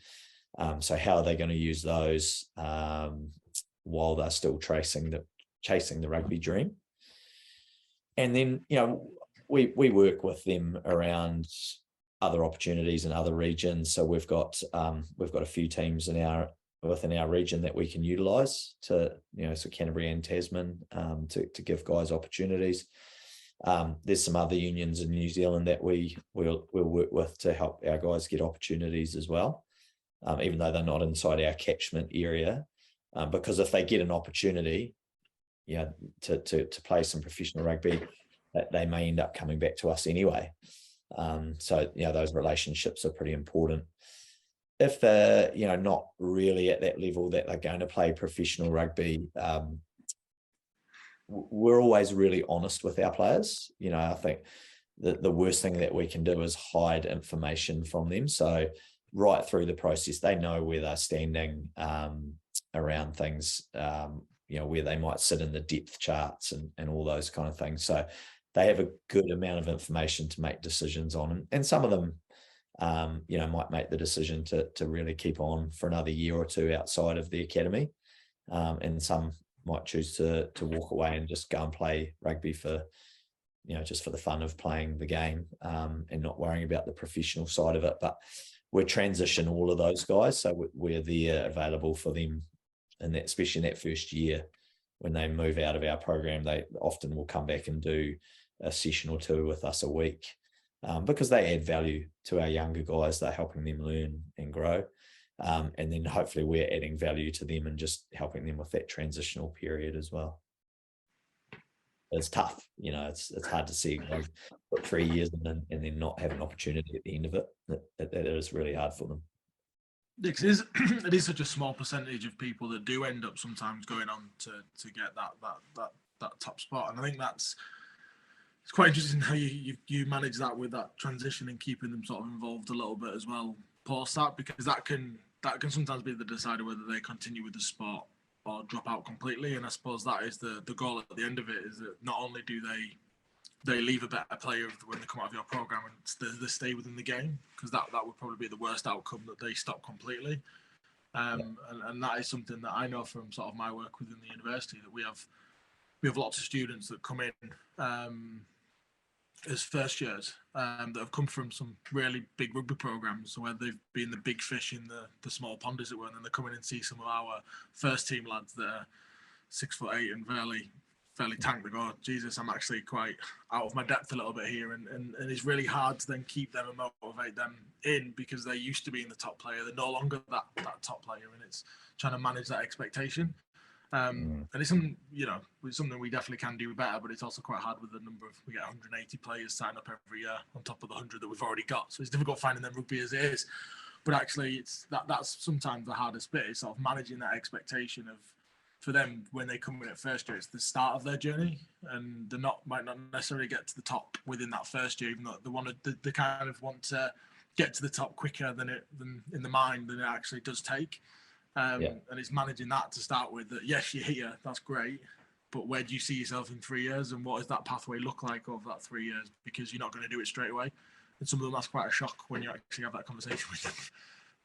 S4: So how are they going to use those while they're still chasing the rugby dream? And then we work with them around other opportunities in other regions. So we've got a few teams within our region that we can utilise to, so Canterbury and Tasman, to give guys opportunities. There's some other unions in New Zealand that we'll work with to help our guys get opportunities as well, even though they're not inside our catchment area, because if they get an opportunity, to play some professional rugby, they may end up coming back to us anyway. So those relationships are pretty important. If they're not really at that level that they're going to play professional rugby, we're always really honest with our players. I think the worst thing that we can do is hide information from them. So right through the process, they know where they're standing around things, where they might sit in the depth charts and all those kind of things. So they have a good amount of information to make decisions on, and some of them might make the decision to really keep on for another year or two outside of the academy, and some might choose to walk away and just go and play rugby for just for the fun of playing the game, and not worrying about the professional side of it. But we transition all of those guys, so we're there available for them, and that, especially in that first year when they move out of our program, they often will come back and do a session or two with us a week, because they add value to our younger guys. They're helping them learn and grow, and then hopefully we're adding value to them and just helping them with that transitional period as well. It's tough, it's hard to see guys put 3 years and then not have an opportunity at the end of it. That is really hard for them.
S2: Because it is such a small percentage of people that do end up sometimes going on to get that top spot, and I think it's quite interesting how you manage that with that transition and keeping them sort of involved a little bit as well post that, because that can sometimes be the decider whether they continue with the sport or drop out completely. And I suppose that is the goal at the end of it, is that not only do they leave a better player when they come out of your program and they stay within the game, because that would probably be the worst outcome, that they stop completely. And that is something that I know from sort of my work within the university, that we have lots of students that come in as first years that have come from some really big rugby programs, so where they've been the big fish in the small pond, as it were, and then they come in and see some of our first team lads that are 6'8" and fairly tanked. They go, Jesus, I'm actually quite out of my depth a little bit here, and it's really hard to then keep them and motivate them in, because they used to be in the top player, they're no longer that top player, and it's trying to manage that expectation. And it's something, it's something we definitely can do better, but it's also quite hard with the number of, we get 180 players sign up every year on top of the 100 that we've already got. So it's difficult finding them rugby as it is. But actually that's sometimes the hardest bit, is sort of managing that expectation of, for them, when they come in at first year, it's the start of their journey, and they might not necessarily get to the top within that first year, even though they kind of want to get to the top quicker than in the mind than it actually does take. And it's managing that to start with, that yes, you're here, that's great, but where do you see yourself in 3 years, and what does that pathway look like over that 3 years? Because you're not going to do it straight away. And some of them, that's quite a shock when you actually have that conversation with them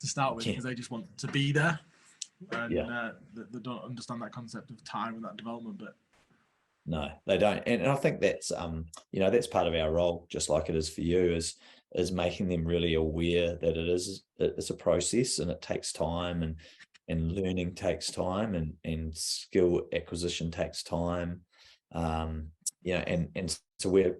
S2: to start with, because they just want to be there, and they don't understand that concept of time and that development bit.
S4: No, they don't. And I think that's, that's part of our role, just like it is for you, is making them really aware that it's a process, and it takes time, and learning takes time, and skill acquisition takes time. And so we're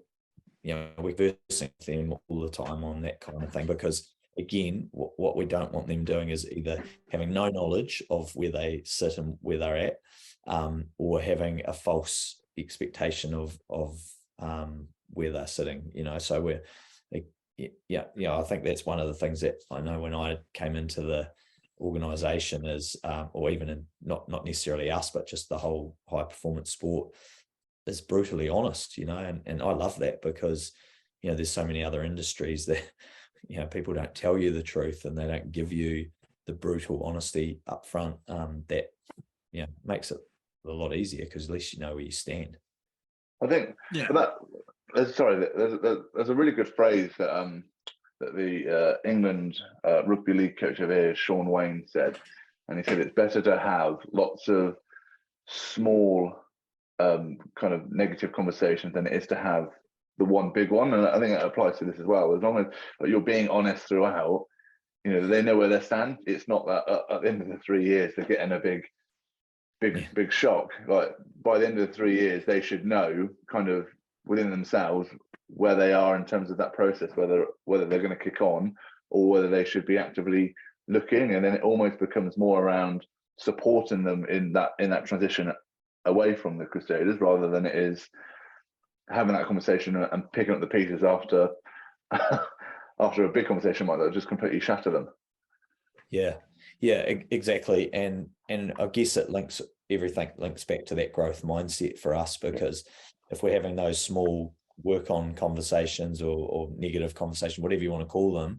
S4: versing them all the time on that kind of thing, because again, what we don't want them doing is either having no knowledge of where they sit and where they're at, or having a false expectation of where they're sitting, so I think that's one of the things that I know when I came into the organization is, or even in not necessarily us, but just the whole high performance sport, is brutally honest, and I love that, because there's so many other industries that people don't tell you the truth, and they don't give you the brutal honesty up front, that makes it a lot easier, because at least you know where you stand.
S3: I think there's a really good phrase that the England rugby league coach of here, Sean Wayne, said, and he said it's better to have lots of small kind of negative conversations than it is to have the one big one. And I think that applies to this as well. As long as you're being honest throughout, they know where they stand. It's not that at the end of the 3 years they're getting a big shock. Like, by the end of the 3 years, they should know kind of within themselves where they are in terms of that process, whether they're going to kick on or whether they should be actively looking. And then it almost becomes more around supporting them in that transition away from the Crusaders, rather than it is having that conversation and picking up the pieces after after a big conversation like that, just completely shatter them. Yeah,
S4: exactly. And I guess everything links back to that growth mindset for us, because if we're having those small work on conversations or negative conversation, whatever you want to call them,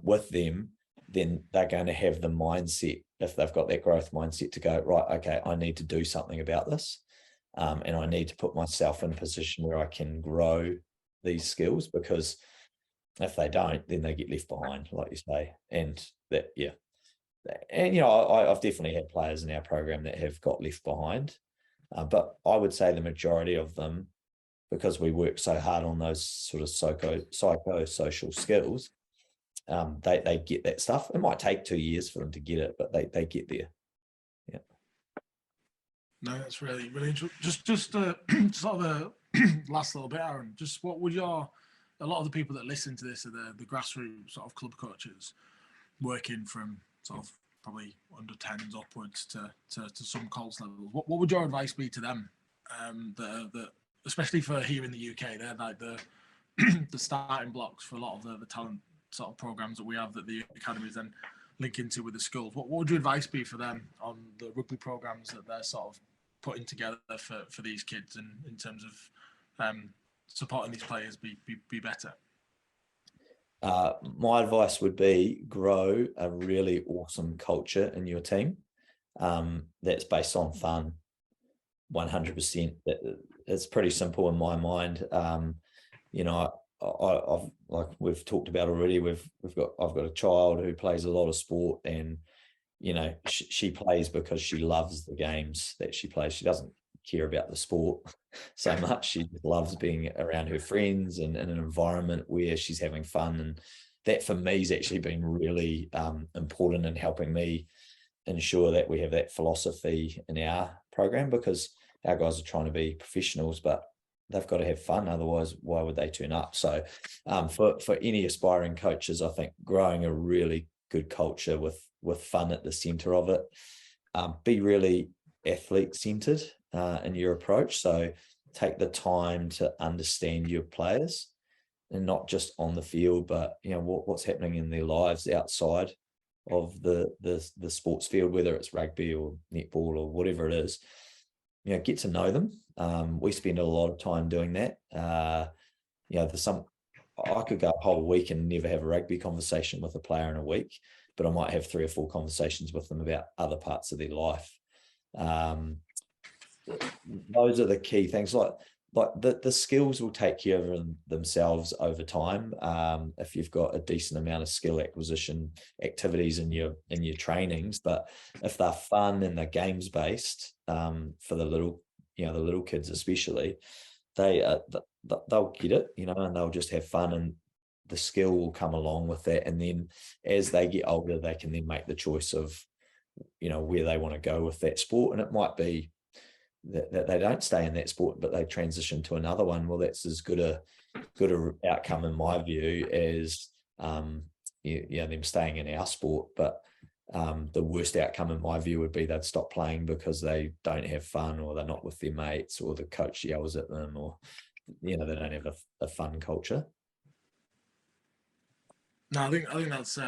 S4: with them, then they're going to have the mindset, if they've got that growth mindset, to go, right, okay, I need to do something about this, and I need to put myself in a position where I can grow these skills, because if they don't, then they get left behind, like you say. And that, and I've definitely had players in our program that have got left behind, but I would say the majority of them, because we work so hard on those sort of psychosocial skills, they get that stuff. It might take 2 years for them to get it, but they get there. Yeah.
S2: No, that's really, really interesting. Just sort of a last little bit, Aaron. Just what would a lot of the people that listen to this are the grassroots sort of club coaches, working from sort of probably under 10s upwards to some Colts levels. What would your advice be to them? That especially for here in the UK, they're like the starting blocks for a lot of the talent sort of programs that we have, that the academies then link into with the schools. What would your advice be for them on the rugby programs that they're sort of putting together for these kids, and in terms of supporting these players be better?
S4: My advice would be grow a really awesome culture in your team, that's based on fun. 100%. It's pretty simple in my mind. I've, like we've talked about already, I've got a child who plays a lot of sport, and she plays because she loves the games that she plays. She doesn't care about the sport so much. She loves being around her friends and in an environment where she's having fun, and that for me has actually been really important in helping me ensure that we have that philosophy in our program, because our guys are trying to be professionals, but they've got to have fun. Otherwise, why would they turn up? So for any aspiring coaches, I think growing a really good culture with fun at the center of it, be really athlete centered in your approach. So take the time to understand your players, and not just on the field, but what's happening in their lives outside of the sports field, whether it's rugby or netball or whatever it is. Get to know them. We spend a lot of time doing that. I could go a whole week and never have a rugby conversation with a player in a week, but I might have 3 or 4 conversations with them about other parts of their life. those are the key things. Like the skills will take care of themselves over time. If you've got a decent amount of skill acquisition activities in your trainings, but if they're fun and they're games based, for the little kids especially, they'll get it, and they'll just have fun, and the skill will come along with that. And then as they get older, they can then make the choice of, where they want to go with that sport. And it might be that they don't stay in that sport, but they transition to another one. Well, that's as good a outcome in my view as them staying in our sport. But the worst outcome in my view would be they'd stop playing because they don't have fun, or they're not with their mates, or the coach yells at them, or they don't have a fun culture.
S2: No, I think that's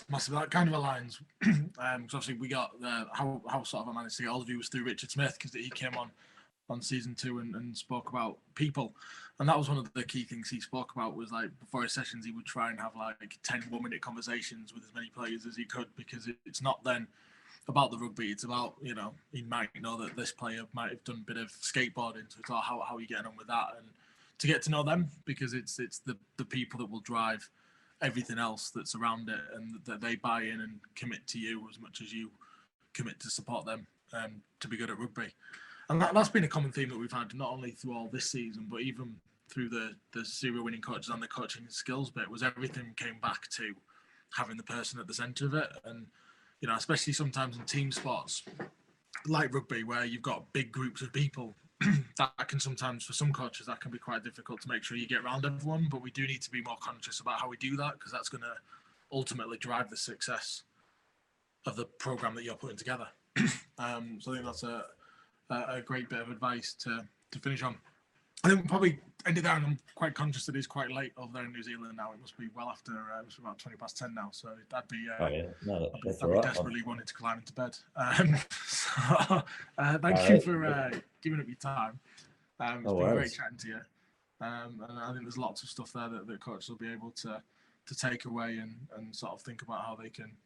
S2: massive. That kind of aligns. Because obviously we got how sort of I managed to get all of you was through Richard Smith, because he came on season 2 and spoke about people, and that was one of the key things he spoke about. Was like, before his sessions he would try and have like 10 1-minute conversations with as many players as he could, because it's not then about the rugby, it's about, he might know that this player might have done a bit of skateboarding, so it's like, how are you getting on with that, and to get to know them, because it's the people that will drive everything else that's around it, and that they buy in and commit to you as much as you commit to support them to be good at rugby. And that's been a common theme that we've had, not only through all this season, but even through the serial winning coaches and the coaching skills bit, was everything came back to having the person at the centre of it. And, especially sometimes in team sports like rugby, where you've got big groups of people, that can sometimes, for some coaches, that can be quite difficult to make sure you get around everyone. But we do need to be more conscious about how we do that, because that's going to ultimately drive the success of the program that you're putting together. So I think that's a great bit of advice to finish on. I think we'll probably end it there, and I'm quite conscious that it's quite late over there in New Zealand now. It must be well after, it's about 20 past 10 now, so that'd be desperately wanting to climb into bed. Thank you for giving up your time. It's been great chatting to you. And I think there's lots of stuff there that coaches will be able to take away and sort of think about how they can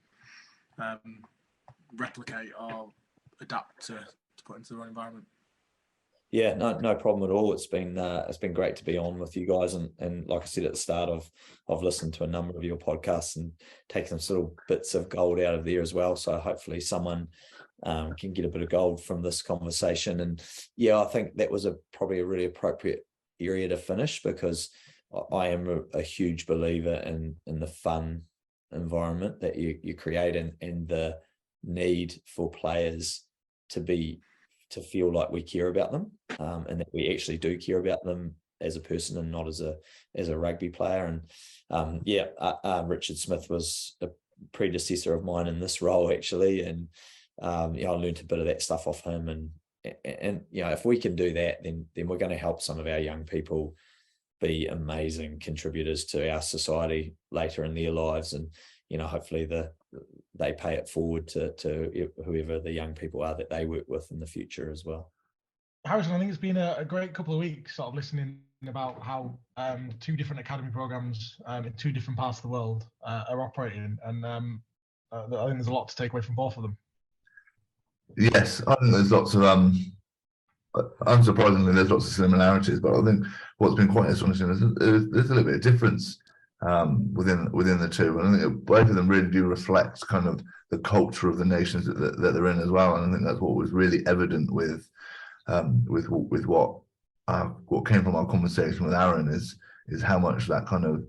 S2: replicate or adapt to put into their own environment.
S4: Yeah, no problem at all. It's been great to be on with you guys, and like I said at the start, I've listened to a number of your podcasts and taken some little bits of gold out of there as well. So hopefully someone can get a bit of gold from this conversation. And yeah, I think that was probably a really appropriate area to finish, because I am a huge believer in the fun environment that you create, and the need for players to feel like we care about them, and that we actually do care about them as a person and not as a rugby player. And Richard Smith was a predecessor of mine in this role actually, and I learned a bit of that stuff off him. And if we can do that, then we're going to help some of our young people be amazing contributors to our society later in their lives, and hopefully they pay it forward to whoever the young people are that they work with in the future as well.
S2: Harrison, I think it's been a great couple of weeks sort of listening about how 2 different academy programs in 2 different parts of the world are operating, and I think there's a lot to take away from both of them.
S3: Yes, I think there's lots of unsurprisingly there's lots of similarities, but I think what's been quite astonishing is there's a little bit of difference within the 2, and I think both of them really do reflect kind of the culture of the nations that they're in as well. And I think that's what was really evident with what came from our conversation with Aaron is how much that kind of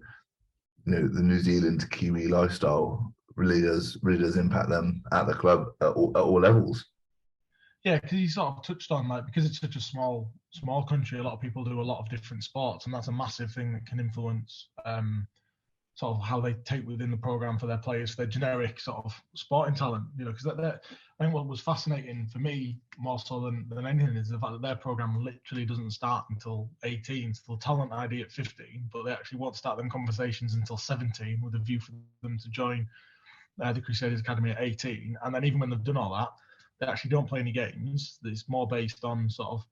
S3: the New Zealand Kiwi lifestyle really does impact them at the club at all levels.
S2: Yeah, because you sort of touched on, like, because it's such a small country, a lot of people do a lot of different sports, and that's a massive thing that can influence sort of how they take within the program for their players, their generic sort of sporting talent. Because I think what was fascinating for me more so than anything is the fact that their program literally doesn't start until 18, still talent ID at 15, but they actually won't start them conversations until 17 with a view for them to join the Crusaders Academy at 18. And then even when they've done all that, they actually don't play any games. It's more based on sort of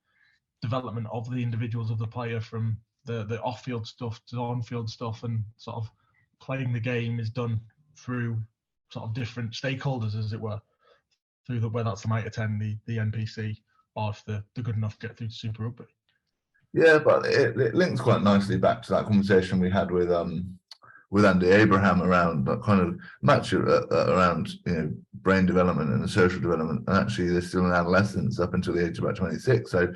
S2: development of the individuals of the player, from the off-field stuff to on-field stuff, and sort of playing the game is done through sort of different stakeholders, as it were, through whether that's the might attend the NPC or if they're good enough to get through to Super Rugby.
S3: Yeah, but it links quite nicely back to that conversation we had with Andy Abraham around that kind of match around brain development and social development. And actually, they're still in adolescence up until the age of about 26. So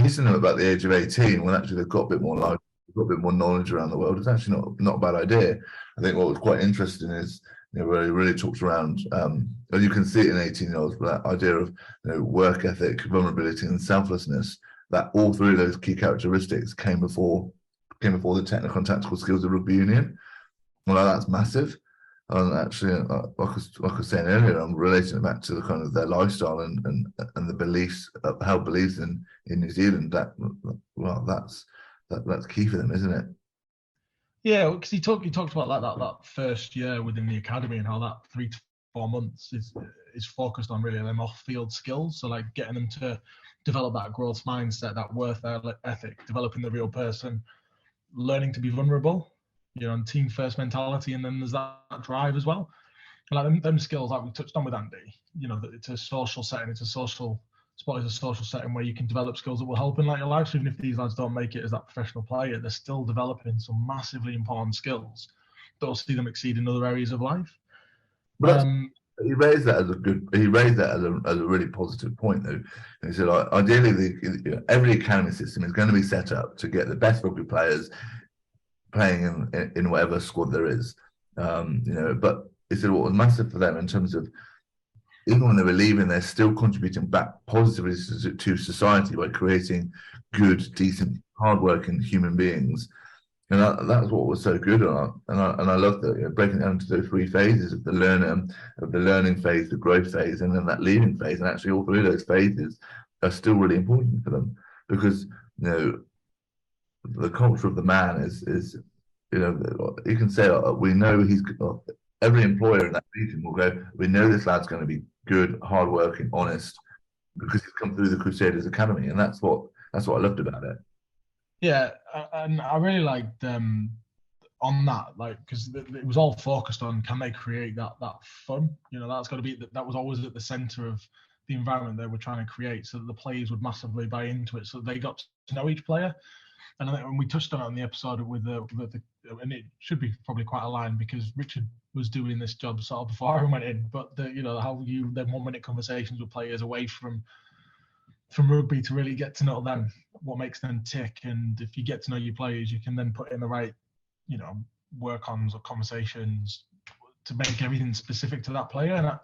S3: he's to know about the age of 18 when actually they've got a bit more life, got a bit more knowledge around the world. It's actually not a bad idea. I think what was quite interesting is where he really talks around, and you can see it in 18-year-olds, but that idea of work ethic, vulnerability, and selflessness. That all three of those key characteristics came before the technical and tactical skills of rugby union. Well, that's massive. And actually, like I was saying earlier, I'm relating it back to the kind of their lifestyle and the beliefs, held beliefs in New Zealand. That's key for them, isn't it?
S2: Yeah, because he talked about that first year within the academy and how that 3 to 4 months is focused on really them off-field skills. So like getting them to develop that growth mindset, that worth ethic, developing the real person, learning to be vulnerable, and team first mentality, and then there's that drive as well. And like them skills that we touched on with Andy, that it's a social setting, sport is a social setting where you can develop skills that will help in later life. So even if these lads don't make it as that professional player, they're still developing some massively important skills that will see them exceed in other areas of life.
S3: But he raised that as a really positive point, though. He said, ideally, every academy system is going to be set up to get the best rugby players playing in whatever squad there is. But he said what was massive for them in terms of even when they were leaving, they're still contributing back positively to society by creating good, decent, hardworking human beings. And that's what was so good. And I love that, breaking down into those 3 phases of the learning phase, the growth phase, and then that leaving phase. And actually all 3 of those phases are still really important for them, because the culture of the man is you can say, we know every employer in that region will go, we know this lad's going to be good, hardworking, honest, because he's come through the Crusaders Academy. And that's what I loved about it. Yeah,
S2: and I really liked on that, because it was all focused on, can they create that fun? That's got to be that was always at the center of the environment they were trying to create, so that the players would massively buy into it, so they got to know each player. And I think when we touched on it on the episode with the and it should be probably quite aligned, because Richard was doing this job sort of before I went in, but how you then 1-minute conversations with players away from rugby to really get to know them, what makes them tick. And if you get to know your players, you can then put in the right, work-ons or conversations to make everything specific to that player. And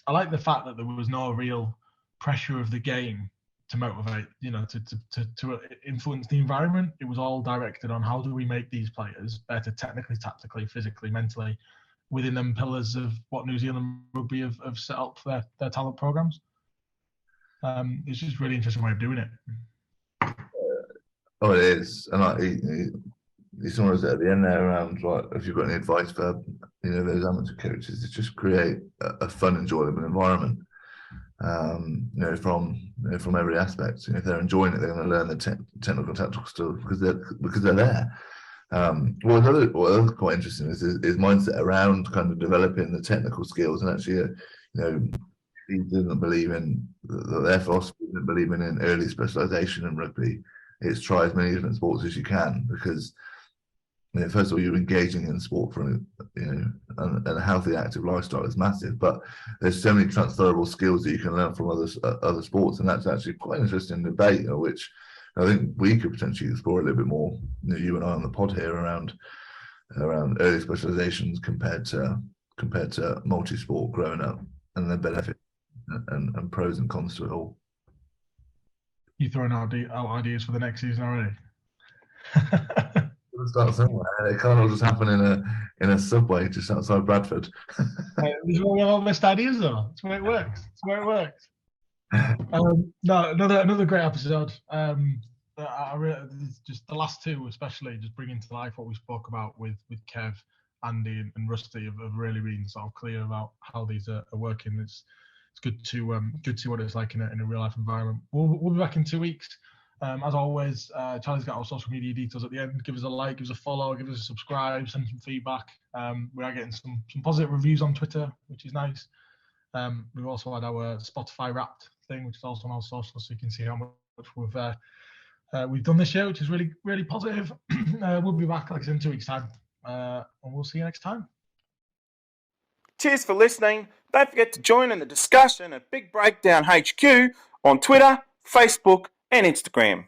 S2: I like the fact that there was no real pressure of the game to motivate, to influence the environment. It was all directed on how do we make these players better technically, tactically, physically, mentally, within them pillars of what New Zealand Rugby have set up for their talent programs. It's just a really interesting way of doing it.
S3: Oh, it is. And he summarized it at the end there around, if you've got any advice for those amateur coaches, is just create a fun, enjoyable environment. From every aspect. If they're enjoying it, they're going to learn the technical and tactical stuff because they're there. What else quite interesting is mindset around kind of developing the technical skills. And actually, he didn't believe in their philosophy, didn't believe in early specialisation in rugby. It's try as many different sports as you can, because first of all, you're engaging in sport and a healthy, active lifestyle is massive. But there's so many transferable skills that you can learn from other sports, and that's actually quite an interesting debate, which I think we could potentially explore a little bit more. You and I on the pod here around early specializations compared to multi-sport growing up, and the benefit and pros and cons to it all.
S2: You throwing out ideas for the next season already?
S3: Start somewhere. It can't all just happen in a subway just outside Bradford.
S2: This is where we have all best ideas, though. It's where it works. No, another great episode. I really, just the last 2, especially, just bringing to life what we spoke about with Kev, Andy, and Rusty, have really been sort of clear about how these are working. It's good to see what it's like in a real life environment. We'll be back in 2 weeks. As always, Charlie's got our social media details at the end. Give us a like, give us a follow, give us a subscribe, send some feedback. We are getting some positive reviews on Twitter, which is nice. We've also had our Spotify Wrapped thing, which is also on our socials, so you can see how much we've done this year, which is really, really positive. We'll be back, like I said, in 2 weeks' time, and we'll see you next time.
S1: Cheers for listening. Don't forget to join in the discussion at Big Breakdown HQ on Twitter, Facebook, and Instagram.